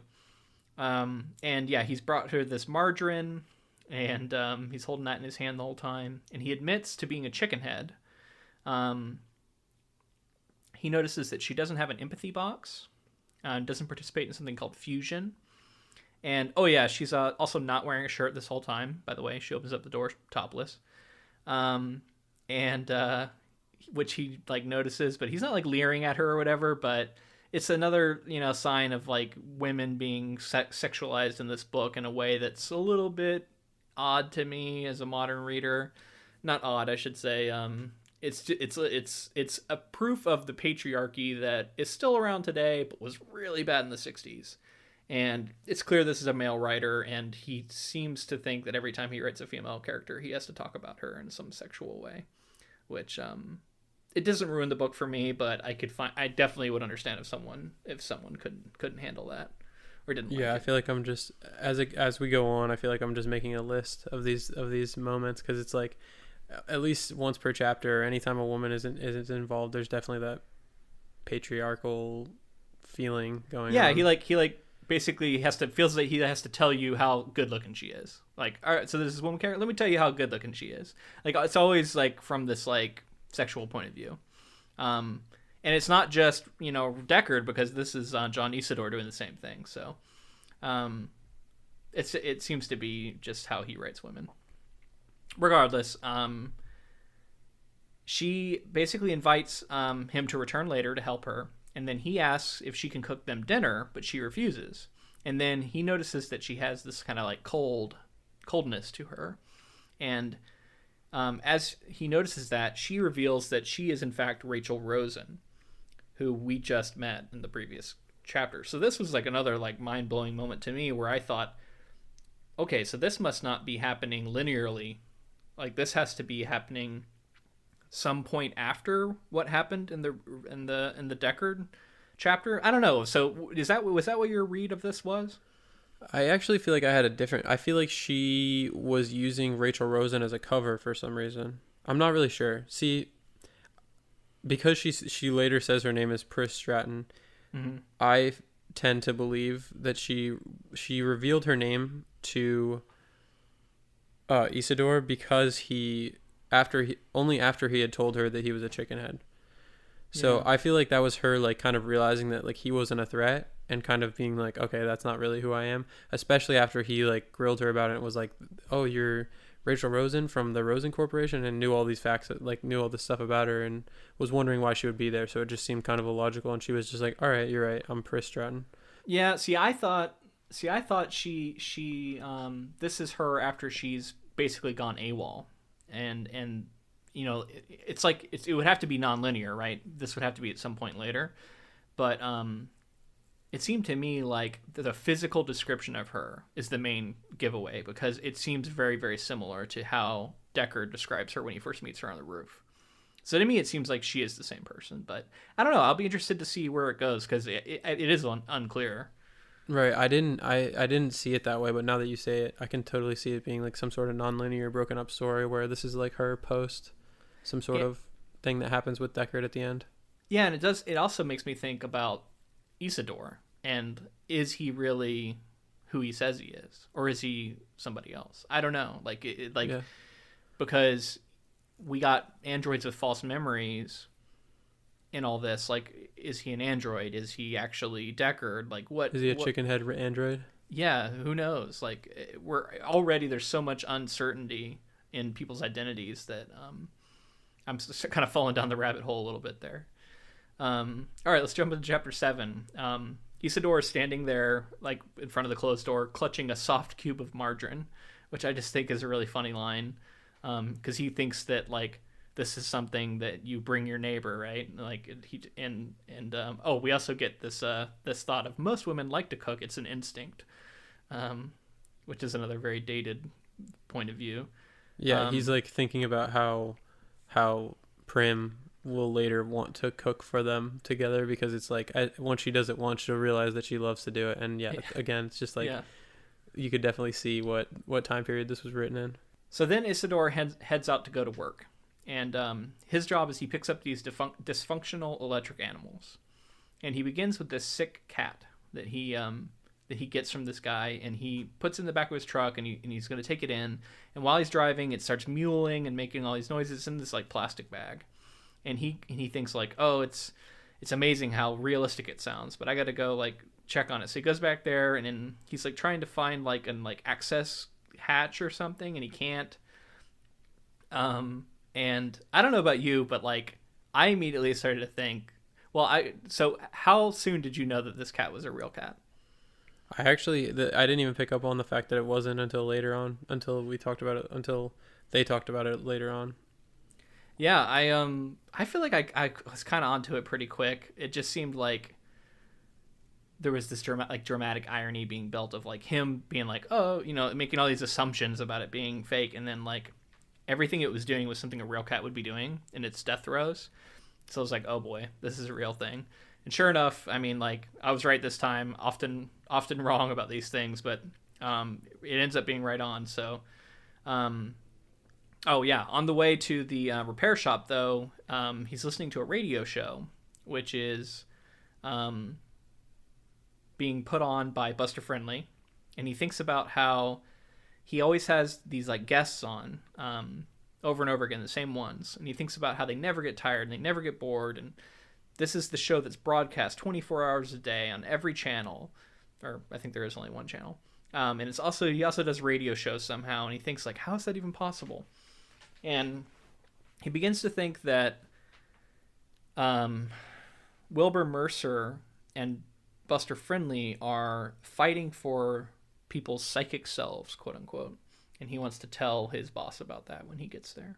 And yeah, he's brought her this margarine, and he's holding that in his hand the whole time, and he admits to being a chicken head. He notices that she doesn't have an empathy box, doesn't participate in something called fusion. And, oh yeah, she's also not wearing a shirt this whole time, by the way. She opens up the door topless. Which he, like, notices, but he's not, like, leering at her or whatever, but it's another, sign of, like, women being sexualized in this book in a way that's a little bit odd to me as a modern reader. Not odd, I should say. It's a proof of the patriarchy that is still around today, but was really bad in the 60s. And it's clear this is a male writer, and he seems to think that every time he writes a female character, he has to talk about her in some sexual way, which it doesn't ruin the book for me, but I definitely would understand if someone couldn't handle that or didn't. Yeah, like I feel like I'm just as we go on, I feel like I'm just making a list of these moments, because it's like, at least once per chapter, anytime a woman isn't involved, there's definitely that patriarchal feeling going on. Yeah, he basically feels like he has to tell you how good looking she is. Like, all right, so there's this woman character, let me tell you how good looking she is. Like, it's always like from this like sexual point of view. And it's not just, Deckard, because this is John Isidore doing the same thing. So it seems to be just how he writes women. Regardless, she basically invites him to return later to help her, and then he asks if she can cook them dinner, but she refuses. And then he notices that she has this kind of like coldness to her, and as he notices that, she reveals that she is in fact Rachel Rosen, who we just met in the previous chapter. So this was like another like mind-blowing moment to me, where I thought, okay, so this must not be happening linearly. Like, this has to be happening some point after what happened in the Deckard chapter. I don't know. So was that what your read of this was? I actually feel like I feel like she was using Rachel Rosen as a cover for some reason. I'm not really sure. See, because she later says her name is Pris Stratton, mm-hmm. I tend to believe that she revealed her name to Isidore because after he had told her that he was a chicken head. So yeah. I feel like that was her like kind of realizing that like he wasn't a threat, and kind of being like, okay, that's not really who I am. Especially after he like grilled her about it and was like, oh, you're Rachel Rosen from the Rosen Corporation, and knew all these facts, like knew all this stuff about her, and was wondering why she would be there. So it just seemed kind of illogical, and she was just like, all right, you're right, I'm Pris Stratton. Yeah, I thought she this is her after she's basically gone AWOL, and it's like it would have to be non-linear, right? This would have to be at some point later, but it seemed to me like the physical description of her is the main giveaway, because it seems very, very similar to how Deckard describes her when he first meets her on the roof. So to me, it seems like she is the same person, but I don't know. I'll be interested to see where it goes, because it is unclear. Right. I didn't see it that way, but now that you say it, I can totally see it being like some sort of non-linear, broken up story where this is like her post some sort of thing that happens with Deckard at the end. Yeah, and it also makes me think about Isidore, and is he really who he says he is, or is he somebody else? I don't know. Because we got androids with false memories in all this. Like, is he an android? Is he actually Deckard? Like, what is he? Chicken head android? Yeah, who knows? Like, there's so much uncertainty in people's identities that I'm kind of falling down the rabbit hole a little bit there. All right, let's jump into chapter 7. Isidore is standing there, like, in front of the closed door, clutching a soft cube of margarine, which I just think is a really funny line, because he thinks that, like, this is something that you bring your neighbor, right? Like he oh, we also get this thought of most women like to cook. It's an instinct, which is another very dated point of view. Yeah, he's like thinking about how Prim will later want to cook for them together, because it's like once she does it once, she'll realize that she loves to do it. And yeah, again, it's just like you could definitely see what time period this was written in. So then Isidore heads out to go to work, and his job is he picks up these dysfunctional electric animals, and he begins with this sick cat that he gets from this guy, and he puts in the back of his truck, and he's going to take it in, and while he's driving, it starts mewling and making all these noises in this like plastic bag, and he thinks like, oh, it's amazing how realistic it sounds, but I got to go like check on it. So he goes back there, and then he's like trying to find like an like access hatch or something, and he can't. And I don't know about you, but like I immediately started to think, well, so how soon did you know that this cat was a real cat? I didn't even pick up on the fact that it wasn't until later on, until they talked about it later on. Yeah, I feel like I was kind of onto it pretty quick. It just seemed like there was this dramatic irony being built of like him being like, oh, making all these assumptions about it being fake, and then like everything it was doing was something a real cat would be doing in its death throes. So I was like, oh boy, this is a real thing. And sure enough, I mean, like I was right this time. Often wrong about these things, but it ends up being right on. So, oh yeah, on the way to the repair shop though, he's listening to a radio show, which is being put on by Buster Friendly, and he thinks about how he always has these like guests on over and over again, the same ones, and he thinks about how they never get tired and they never get bored, and this is the show that's broadcast 24 hours a day on every channel, or I think there is only one channel, and he also does radio shows somehow, and he thinks like, how is that even possible? And he begins to think that Wilbur Mercer and Buster Friendly are fighting for people's psychic selves, quote unquote, and he wants to tell his boss about that when he gets there.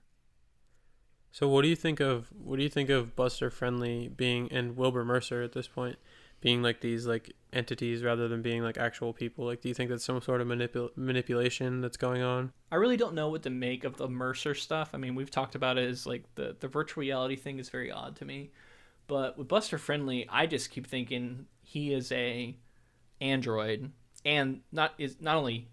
So what do you think of Buster Friendly being, and Wilbur Mercer at this point being like these like entities rather than being like actual people? Like, do you think that's some sort of manipulation that's going on? I really don't know what to make of the Mercer stuff. I mean, we've talked about it as like the virtual reality thing is very odd to me. But with Buster Friendly, I just keep thinking he is a android, and not only,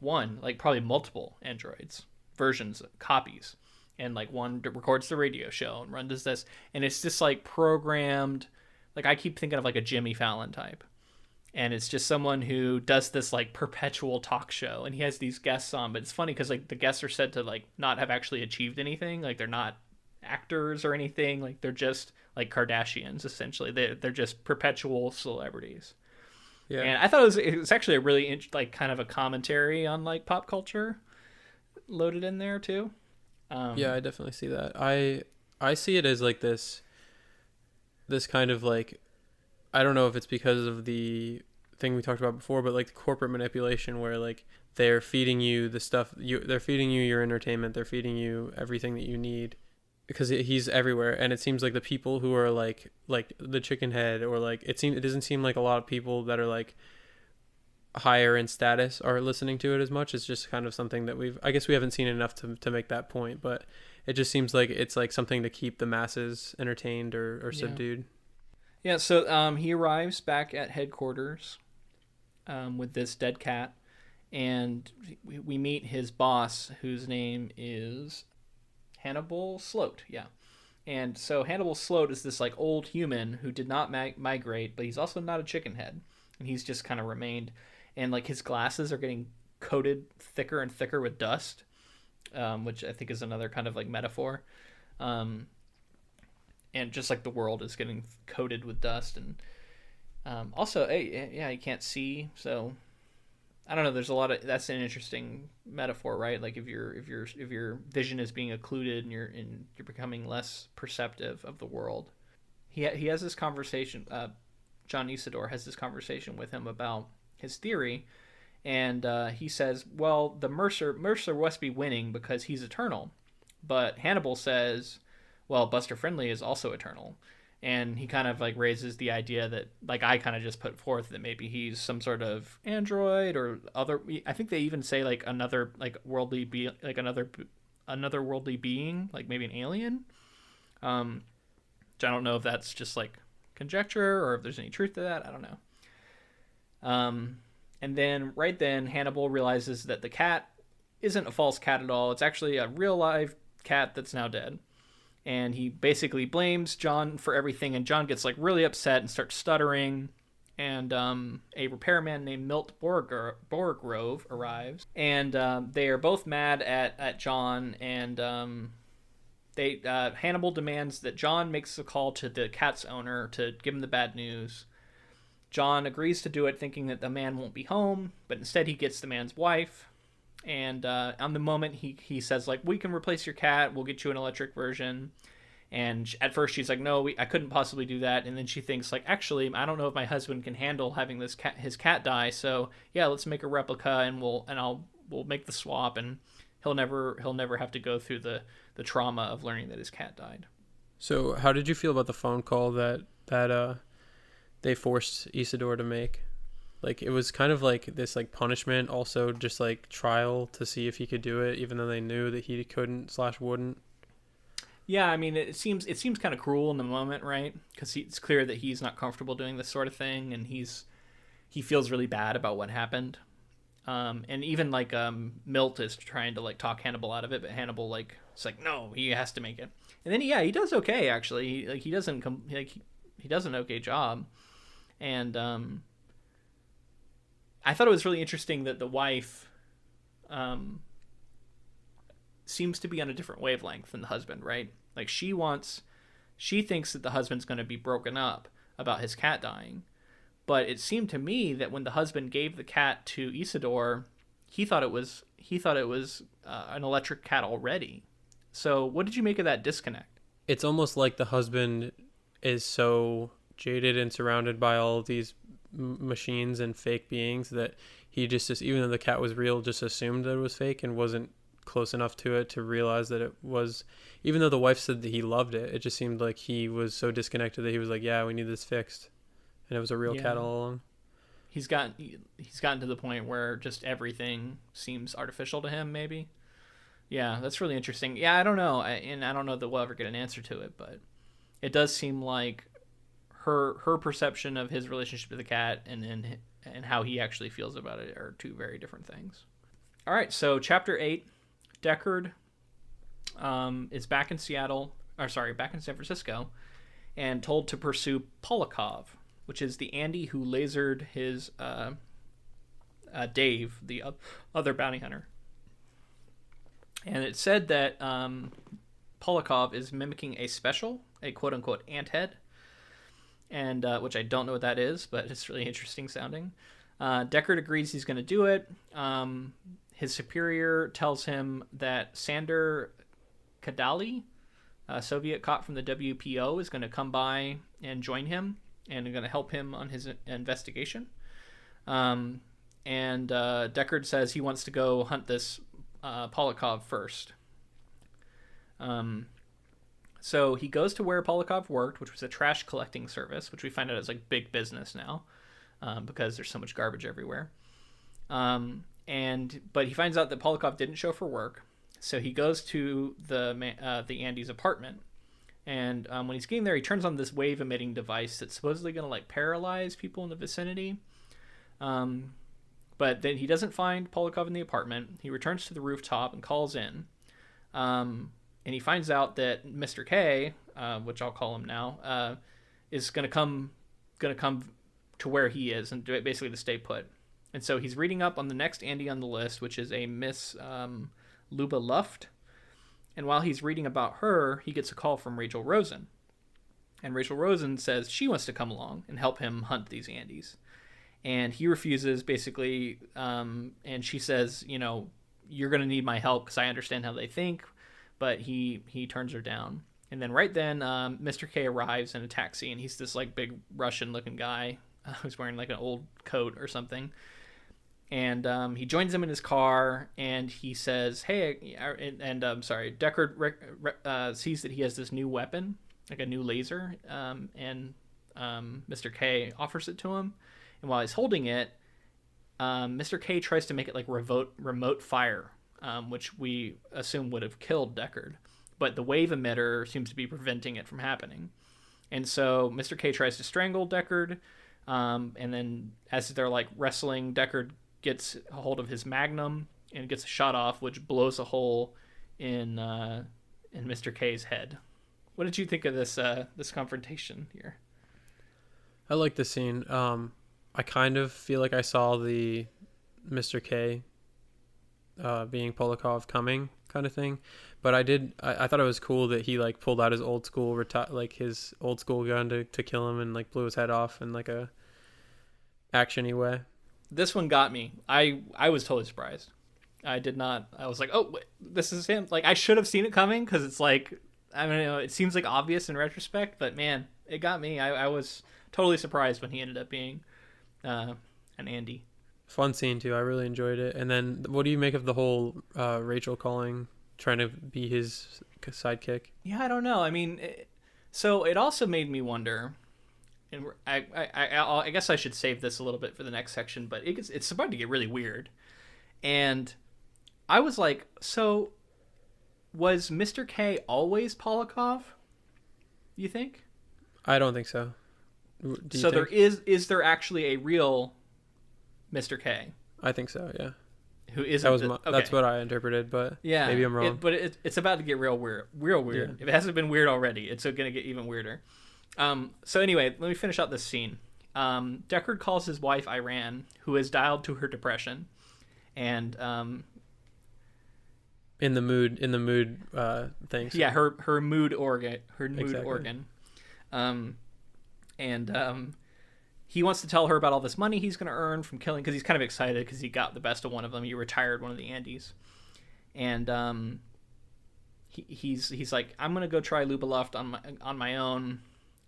one, like probably multiple androids, versions, copies. And like one records the radio show and one does this. And it's just like programmed. Like I keep thinking of like a Jimmy Fallon type. And it's just someone who does this like perpetual talk show, and he has these guests on, but it's funny because like the guests are said to like not have actually achieved anything. Like they're not actors or anything. Like they're just like Kardashians essentially. They're just perpetual celebrities. Yeah. And I thought it was actually a really like kind of a commentary on like pop culture loaded in there too. Yeah, I definitely see that. I see it as like this kind of like, I don't know if it's because of the thing we talked about before, but like the corporate manipulation where like they're feeding you the stuff, they're feeding you your entertainment, they're feeding you everything that you need, because he's everywhere. And it seems like the people who are like the chicken head, or like it doesn't seem like a lot of people that are like higher in status are listening to it as much. It's just kind of something that I guess we haven't seen enough to make that point, but it just seems like it's like something to keep the masses entertained or subdued. Yeah, so he arrives back at headquarters with this dead cat, and we meet his boss, whose name is Hannibal Sloat. Yeah. And so Hannibal Sloat is this like old human who did not migrate, but he's also not a chicken head, and he's just kind of remained. And like his glasses are getting coated thicker and thicker with dust, which I think is another kind of like metaphor. And just like the world is getting coated with dust, and also, yeah, you can't see. So I don't know. There's a lot of that's an interesting metaphor, right? Like if your vision is being occluded and you're becoming less perceptive of the world. He has this conversation. John Isidore has this conversation with him about his theory, and he says, well, the Mercer must be winning because he's eternal, But Hannibal says, well, Buster Friendly is also eternal. And he kind of like raises the idea that, like, I kind of just put forth, that maybe he's some sort of android or other. I think they even say like another like worldly be like another worldly being, like maybe an alien. Which I don't know if that's just like conjecture or if there's any truth to that. I don't know. And then right then Hannibal realizes that the cat isn't a false cat at all. It's actually a real live cat that's now dead. And he basically blames John for everything, and John gets like really upset and starts stuttering. And a repairman named Milt Borgrove arrives, and they are both mad at John. And Hannibal demands that John makes a call to the cat's owner to give him the bad news. John agrees to do it, thinking that the man won't be home, but instead he gets the man's wife. And on the moment, he says, like, we can replace your cat. We'll get you an electric version. And at first she's like, no, I couldn't possibly do that. And then she thinks, like, actually, I don't know if my husband can handle having his cat die. So yeah, let's make a replica, and we'll make the swap, and he'll never have to go through the trauma of learning that his cat died. So how did you feel about the phone call that they forced Isidore to make? Like, it was kind of like this like punishment, also just like trial to see if he could do it, even though they knew that he couldn't / wouldn't. Yeah, I mean, it seems kind of cruel in the moment, right? Because it's clear that he's not comfortable doing this sort of thing, and he feels really bad about what happened. And even like Milt is trying to like talk Hannibal out of it, but Hannibal like it's like, no, he has to make it. And then he does okay, actually. He does an okay job. And I thought it was really interesting that the wife seems to be on a different wavelength than the husband, right? Like she thinks that the husband's going to be broken up about his cat dying. But it seemed to me that when the husband gave the cat to Isidore, he thought it was an electric cat already. So what did you make of that disconnect? It's almost like the husband is so jaded and surrounded by all of these machines and fake beings that he just even though the cat was real, just assumed that it was fake and wasn't close enough to it to realize that it was. Even though the wife said that he loved it, it just seemed like he was so disconnected that he was like, yeah, we need this fixed, and it was a real cat all along. He's gotten to the point where just everything seems artificial to him, maybe. Yeah, that's really interesting. Yeah, I don't know, and I don't know that we'll ever get an answer to it, but it does seem like her perception of his relationship to the cat and how he actually feels about it are two very different things. All right, so Chapter 8, Deckard is back in back in San Francisco, and told to pursue Polikov, which is the Andy who lasered his Dave, the other bounty hunter. And it said that Polikov is mimicking a quote-unquote ant head, and which I don't know what that is, but it's really interesting sounding. Deckard agrees he's going to do it. His superior tells him that Sander Kadali, a Soviet cop from the WPO, is going to come by and join him and going to help him on his investigation. And Deckard says he wants to go hunt this Polikov first. So he goes to where Polikov worked, which was a trash collecting service, which we find out is like big business now, because there's so much garbage everywhere. But he finds out that Polikov didn't show for work, so he goes to the Andy's apartment. And when he's getting there, he turns on this wave emitting device that's supposedly going to like paralyze people in the vicinity. But then he doesn't find Polikov in the apartment. He returns to the rooftop and calls in. And he finds out that Mr. K, which I'll call him now, is going to come to where he is and basically to stay put. And so he's reading up on the next Andy on the list, which is a Miss Luba Luft. And while he's reading about her, he gets a call from Rachel Rosen. And Rachel Rosen says she wants to come along and help him hunt these Andys. And he refuses, basically, and she says, you're going to need my help because I understand how they think. But he turns her down. And then right then, Mr. K arrives in a taxi, and he's this like big Russian-looking guy who's wearing like an old coat or something. And he joins him in his car, and he says, "Hey," sorry, Deckard sees that he has this new weapon, like a new laser, and Mr. K offers it to him. And while he's holding it, Mr. K tries to make it like remote fire, which we assume would have killed Deckard, but the wave emitter seems to be preventing it from happening. And so Mr. K tries to strangle Deckard, and then as they're like wrestling, Deckard gets a hold of his magnum and gets a shot off, which blows a hole in Mr. K's head. What did you think of this confrontation here? I like this scene. I kind of feel like I saw the Mr. K being Polakov coming kind of thing, but I thought it was cool that he like pulled out his old school his old school gun to kill him and like blew his head off in like a actiony way. This one got me. I was totally surprised. I did not. I was like, oh, wait, this is him. Like, I should have seen it coming because it's like, I don't know, it seems like obvious in retrospect, but man, it got me. I was totally surprised when he ended up being an Andy. Fun scene too. I really enjoyed it. And then, what do you make of the whole Rachel trying to be his sidekick? Yeah, I don't know. I mean, so it also made me wonder. And I guess I should save this a little bit for the next section, but it's about to get really weird. And I was like, so was Mr. K always Polakov? You think? I don't think so. So there is there actually a real Mr. K? I think so, yeah. Who isn't? That's what I interpreted, but yeah, maybe I'm wrong. It's about to get real weird. Yeah. If it hasn't been weird already, it's going to get even weirder. So anyway, let me finish out this scene. Deckard calls his wife Iran, who has dialed to her depression, and in the mood thing. So. Yeah, her mood organ, Exactly. organ. He wants to tell her about all this money he's going to earn from killing, because he's kind of excited because he got the best of one of them. He retired one of the Andes, and he's like, I'm going to go try Lubeluft on my own.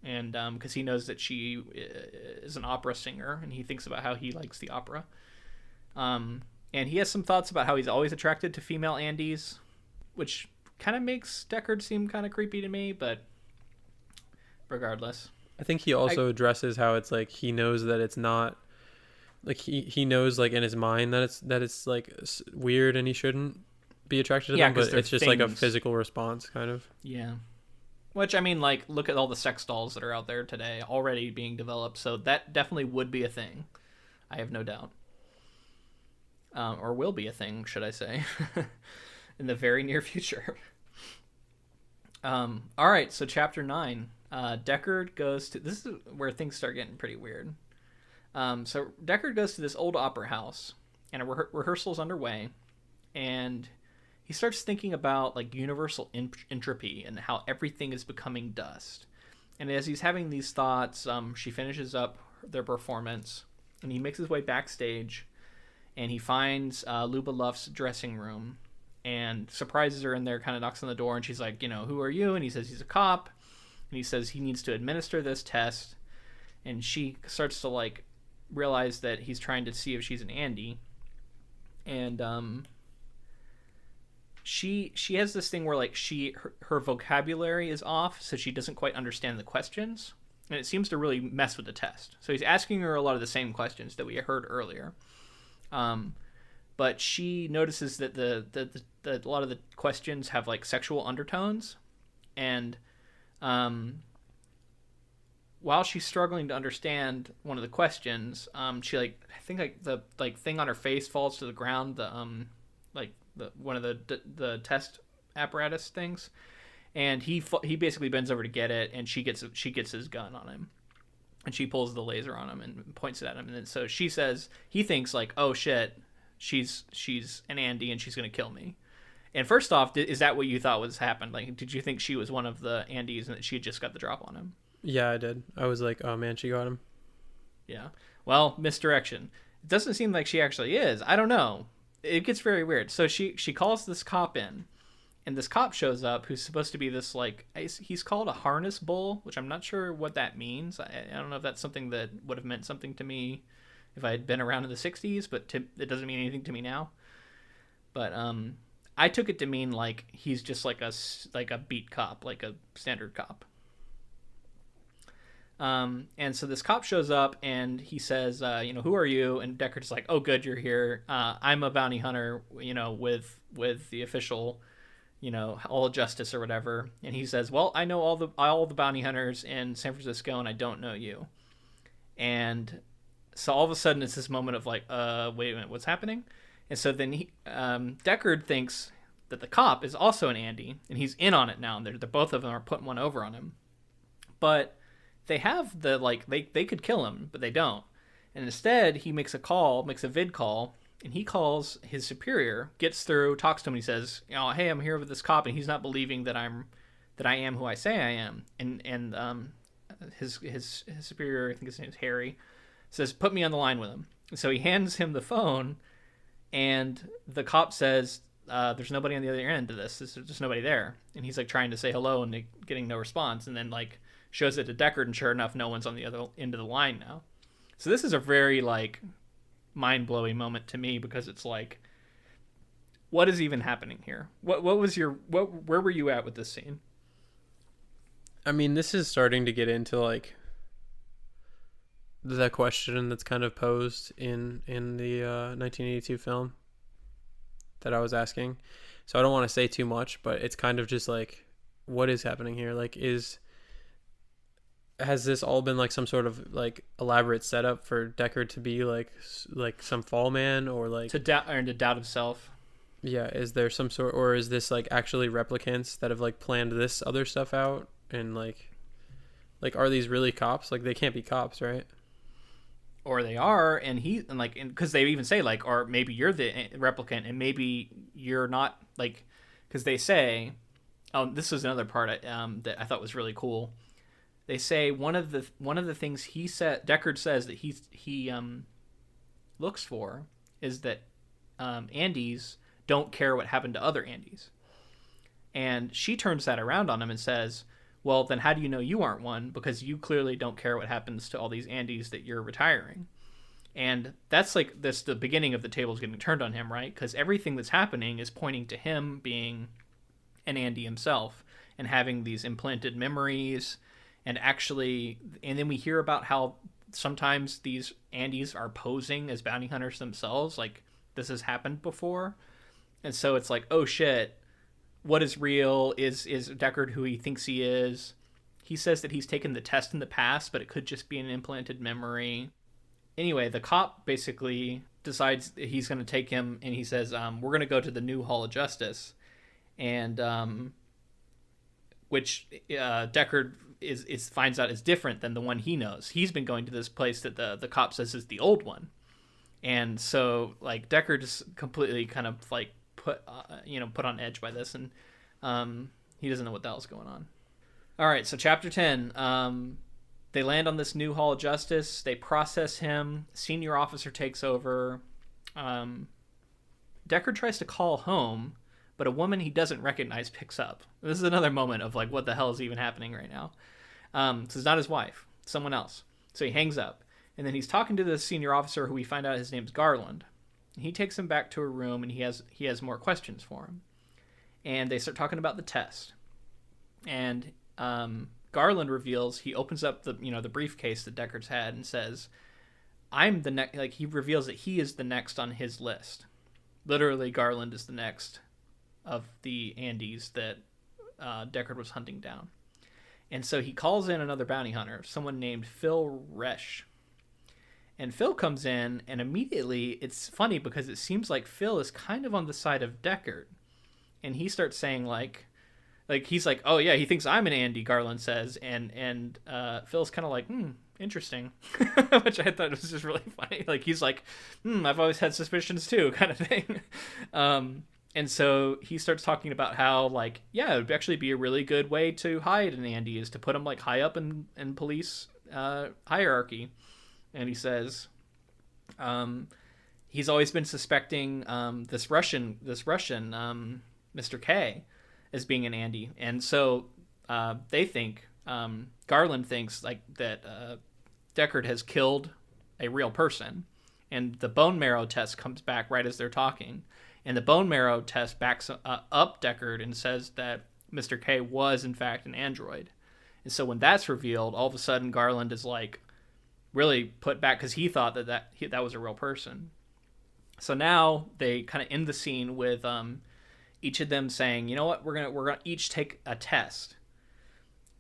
And because he knows that she is an opera singer, and he thinks about how he likes the opera. And he has some thoughts about how he's always attracted to female Andes, which kind of makes Deckard seem kind of creepy to me, but regardless. I think he also addresses how it's like he knows that it's not like he knows like in his mind that it's like weird and he shouldn't be attracted to them, but it's just like a physical response kind of. Yeah. Which, I mean, like, look at all the sex dolls that are out there today already being developed. So that definitely would be a thing. I have no doubt. Or will be a thing, should I say, in the very near future. All right, so Chapter 9. Deckard goes to... This is where things start getting pretty weird. So Deckard goes to this old opera house, and a rehearsal's underway, and... he starts thinking about like universal entropy and how everything is becoming dust. And as he's having these thoughts, she finishes up their performance, and he makes his way backstage, and he finds Lubeluft's dressing room and surprises her in there, kind of knocks on the door, and she's like, who are you? And he says he's a cop, and he says he needs to administer this test, and she starts to like realize that he's trying to see if she's an Andy. And she has this thing where like her vocabulary is off, so she doesn't quite understand the questions, and it seems to really mess with the test. So he's asking her a lot of the same questions that we heard earlier, but she notices that a lot of the questions have like sexual undertones, and while she's struggling to understand one of the questions, she I think the thing on her face falls to the ground, one of the test apparatus things, and he basically bends over to get it, and she gets his gun on him, and she pulls the laser on him and points it at him, and then so he thinks like, oh shit, she's an Andy and she's gonna kill me. And first off, is that what you thought was happened? Like, did you think she was one of the Andys and that she had just got the drop on him? Yeah, I did. I was like, oh man, she got him. Yeah. Well, misdirection. It doesn't seem like she actually is. I don't know. It gets very weird. So she calls this cop in, and this cop shows up who's supposed to be this like, he's called a harness bull, which I'm not sure what that means. I don't know if that's something that would have meant something to me if I had been around in the 60s, but it doesn't mean anything to me now. But I took it to mean like he's just like a beat cop, like a standard cop. And so this cop shows up and he says, who are you? And Deckard's like, oh, good, you're here. I'm a bounty hunter, with the official, Hall of Justice or whatever. And he says, well, I know all the bounty hunters in San Francisco, and I don't know you. And so all of a sudden it's this moment of like, wait a minute, what's happening? And so then Deckard thinks that the cop is also an Andy, and he's in on it now. And they're both of them are putting one over on him. But they have they could kill him, but they don't. And instead, he makes a vid call, and he calls his superior, gets through, talks to him, and he says, hey, I'm here with this cop, and he's not believing that I am who I say I am. And his superior, I think his name is Harry, says, put me on the line with him. So he hands him the phone, and the cop says, there's nobody on the other end of this. There's just nobody there. And he's like trying to say hello and getting no response, and then like shows it to Deckard, and sure enough, no one's on the other end of the line now. So this is a very like mind-blowing moment to me, because it's like, what is even happening here? Where were you at with this scene? I mean, this is starting to get into like that question that's kind of posed in the 1982 film that I was asking. So I don't want to say too much, but it's kind of just like, what is happening here? Like, has this all been like some sort of like elaborate setup for Deckard to be like some fall man, or like to doubt himself? Yeah, is there some sort, or is this like actually replicants that have like planned this other stuff out, and like are these really cops? Like, they can't be cops, right? Or they are, and because they even say like, or maybe you're the replicant and maybe you're not, like, because they say, this was another part that I thought was really cool. They say one of the things Deckard says that he looks for is that Andys don't care what happened to other Andys. And she turns that around on him and says, well, then how do you know you aren't one? Because you clearly don't care what happens to all these Andys that you're retiring. And that's like the beginning of the tables getting turned on him, right? Because everything that's happening is pointing to him being an Andy himself and having these implanted memories. And then we hear about how sometimes these Andys are posing as bounty hunters themselves. Like, this has happened before. And so it's like, oh shit, what is real? Is Deckard who he thinks he is? He says that he's taken the test in the past, but it could just be an implanted memory. Anyway, the cop basically decides that he's going to take him, and he says, we're going to go to the new Hall of Justice. And which Deckard finds out is different than the one he knows. He's been going to this place that the cop says is the old one. And so like Deckard is completely kind of like put on edge by this, and he doesn't know what the hell's going on. All right, so chapter 10. They land on this new Hall of Justice. They process him. Senior officer takes over. Deckard tries to call home, but a woman he doesn't recognize picks up. This is another moment of like, what the hell is even happening right now? So it's not his wife, someone else. So he hangs up, and then he's talking to the senior officer, who we find out his name's Garland. He takes him back to a room, and he has more questions for him. And they start talking about the test. And Garland reveals, he opens up the briefcase that Deckard's had and says, I'm the next. Like, he reveals that he is the next on his list. Literally, Garland is the next of the Andys that Deckard was hunting down. And so he calls in another bounty hunter, someone named Phil Resch. And Phil comes in, and immediately, it's funny because it seems like Phil is kind of on the side of Deckard. And he starts saying like he's like, oh yeah, he thinks I'm an Andy, Garland says. And Phil's kind of like, interesting. Which I thought was just really funny. Like, he's like, I've always had suspicions too, kind of thing. And so he starts talking about how, like, yeah, it would actually be a really good way to hide an Andy is to put him, like, high up in police hierarchy. And he says he's always been suspecting this Russian Mr. K as being an Andy. And so they think, Garland thinks, like, that Deckard has killed a real person. And the bone marrow test comes back right as they're talking. And the bone marrow test backs up Deckard and says that Mr. K was, in fact, an android. And so when that's revealed, all of a sudden Garland is like really put back because he thought that was a real person. So now they kind of end the scene with each of them saying, you know what, we're gonna each take a test.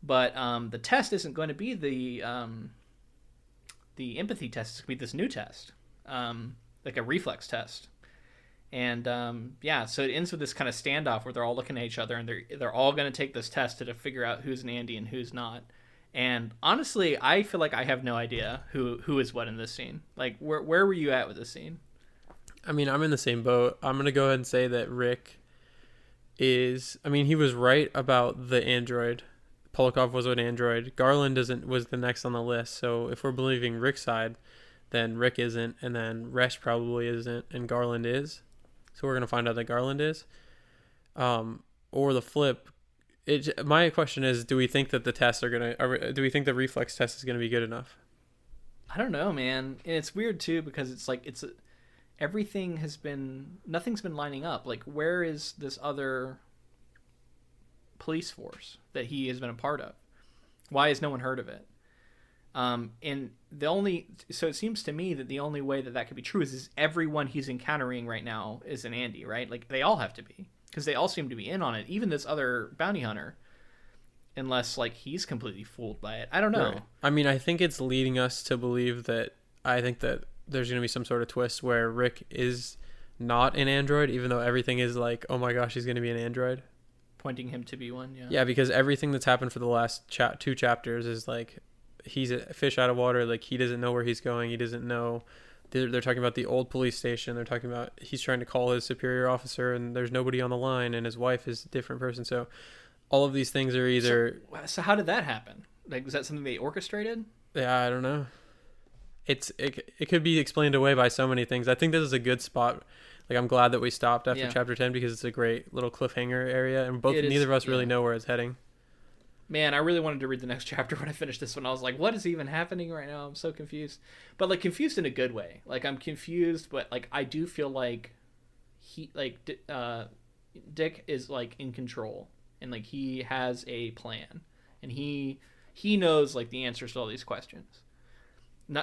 But the test isn't going to be the empathy test. It's going to be this new test, like a reflex test. And so it ends with this kind of standoff where they're all looking at each other, and they're all going to take this test to figure out who's an Andy and who's not. And honestly, I feel like I have no idea who is what in this scene. Like, where were you at with this scene? I mean, I'm in the same boat. I'm going to go ahead and say that Rick is... I mean, he was right about the android. Polakov was an android. Garland was the next on the list. So if we're believing Rick's side, then Rick isn't, and then Resh probably isn't, and Garland is. So we're going to find out that Garland is. Or the flip. My question is, do we think that do we think the reflex test is going to be good enough? I don't know, man. And it's weird too, because it's like, nothing's been lining up. Like, where is this other police force that he has been a part of? Why has no one heard of it? So it seems to me that the only way that could be true is everyone he's encountering right now is an Andy, right? Like, they all have to be, because they all seem to be in on it. Even this other bounty hunter, unless like he's completely fooled by it. I don't know. Right. I mean, I think it's leading us to believe that. I think that there's going to be some sort of twist where Rick is not an android, even though everything is like, oh my gosh, he's going to be an android. Pointing him to be one, yeah. Yeah, because everything that's happened for the last two chapters is like, he's a fish out of water. Like, he doesn't know where he's going. He doesn't know. They're talking about the old police station. They're talking about he's trying to call his superior officer, and there's nobody on the line, and his wife is a different person. So all of these things are either... So how did that happen? Like, was that something they orchestrated? Yeah, I don't know. It could be explained away by so many things. I think this is a good spot. Like, I'm glad that we stopped after chapter 10, because it's a great little cliffhanger area, and neither of us really know where it's heading. Man, I really wanted to read the next chapter when I finished this one. I was like, what is even happening right now? I'm so confused. But like, confused in a good way. Like, I'm confused, but like, I do feel like Dick is like in control, and like he has a plan, and he knows like the answers to all these questions.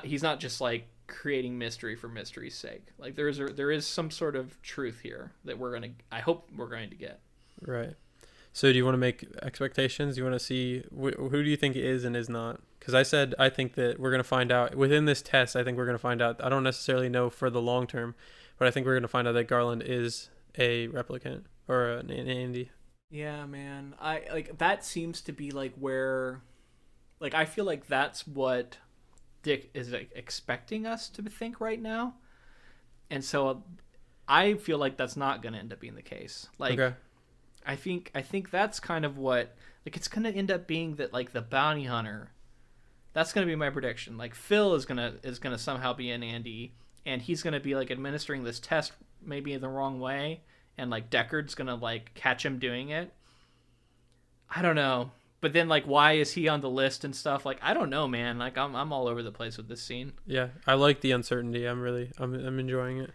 He's not just like creating mystery for mystery's sake. Like, there is some sort of truth here that I hope we're going to get. Right. So do you want to make expectations? Do you want to see who do you think is and is not? Because I think that we're going to find out within this test. I think we're going to find out. I don't necessarily know for the long term, but I think we're going to find out that Garland is a replicant or an Andy. Yeah, man. I like that seems to be like where, like, I feel like that's what Dick is expecting us to think right now, and so I feel like that's not going to end up being the case. Like, okay. I think that's kind of what, like, it's going to end up being that, like, the bounty hunter, that's going to be my prediction. Like, Phil is going to somehow be an Andy, and he's going to be like administering this test maybe in the wrong way, and like Deckard's going to like catch him doing it. I don't know. But then, like, why is he on the list and stuff? Like, I don't know, man. Like, I'm all over the place with this scene. Yeah, I like the uncertainty. I'm enjoying it.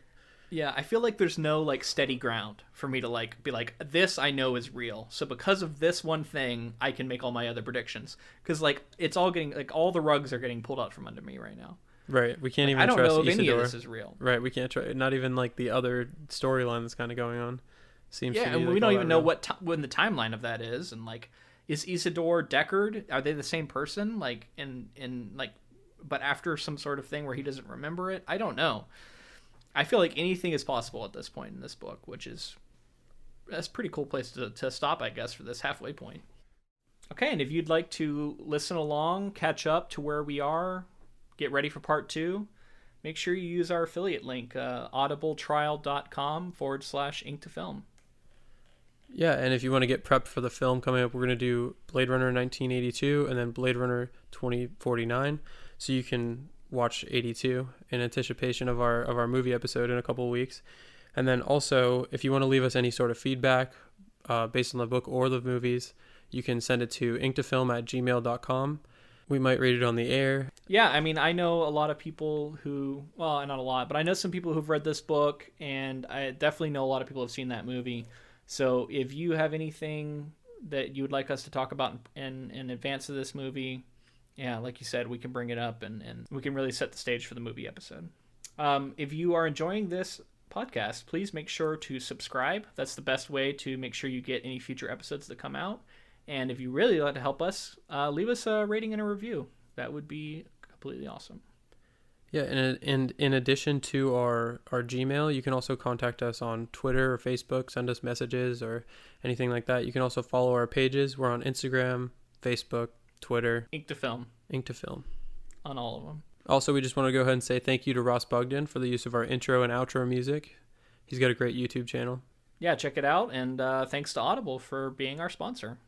Yeah, I feel like there's no like steady ground for me to like be like, this I know is real. So because of this one thing, I can make all my other predictions. Because like, it's all getting, like, all the rugs are getting pulled out from under me right now. Right. We can't even trust trust I don't know if Isidore. any of this is real. Right. We can't try. Not even like the other storyline that's kind of going on. Seems. Yeah, to be, and like, we don't even know when the timeline of that is, and like, is Isidore Deckard? Are they the same person? Like, in like, but after some sort of thing where he doesn't remember it? I don't know. I feel like anything is possible at this point in this book, that's a pretty cool place to stop, I guess, for this halfway point. Okay, and if you'd like to listen along, catch up to where we are, get ready for part 2, make sure you use our affiliate link, audibletrial.com/ink2film. Yeah, and if you want to get prepped for the film coming up, we're going to do Blade Runner 1982 and then Blade Runner 2049, so you can watch 82 in anticipation of our movie episode in a couple of weeks. And then also, if you want to leave us any sort of feedback based on the book or the movies, you can send it to inktofilm@gmail.com. We might read it on the air. Yeah, I mean, I know a lot of people who, well, not a lot, but I know some people who've read this book, and I definitely know a lot of people have seen that movie. So if you have anything that you would like us to talk about in advance of this movie, yeah, like you said, we can bring it up and we can really set the stage for the movie episode. If you are enjoying this podcast, please make sure to subscribe. That's the best way to make sure you get any future episodes that come out. And if you really like to help us, leave us a rating and a review. That would be completely awesome. Yeah, and in addition to our Gmail, you can also contact us on Twitter or Facebook, send us messages or anything like that. You can also follow our pages. We're on Instagram, Facebook, Twitter. Ink to Film. Ink to Film. On all of them. Also, we just want to go ahead and say thank you to Ross Bugden for the use of our intro and outro music. He's got a great YouTube channel. Yeah, check it out. And thanks to Audible for being our sponsor.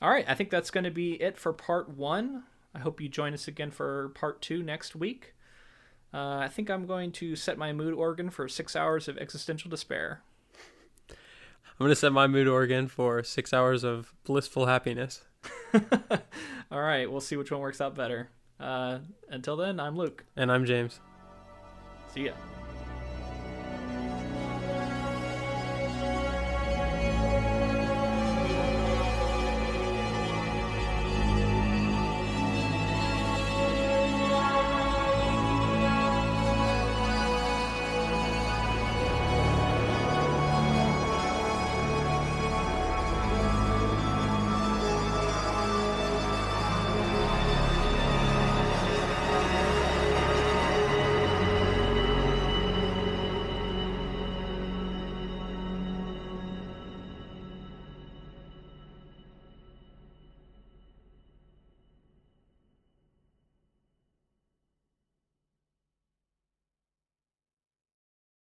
All right, I think that's going to be it for part 1. I hope you join us again for part 2 next week. I think I'm going to set my mood organ for 6 hours of existential despair. I'm going to set my mood organ for 6 hours of blissful happiness. All right, we'll see which one works out better. Until then, I'm Luke. And I'm James. See ya.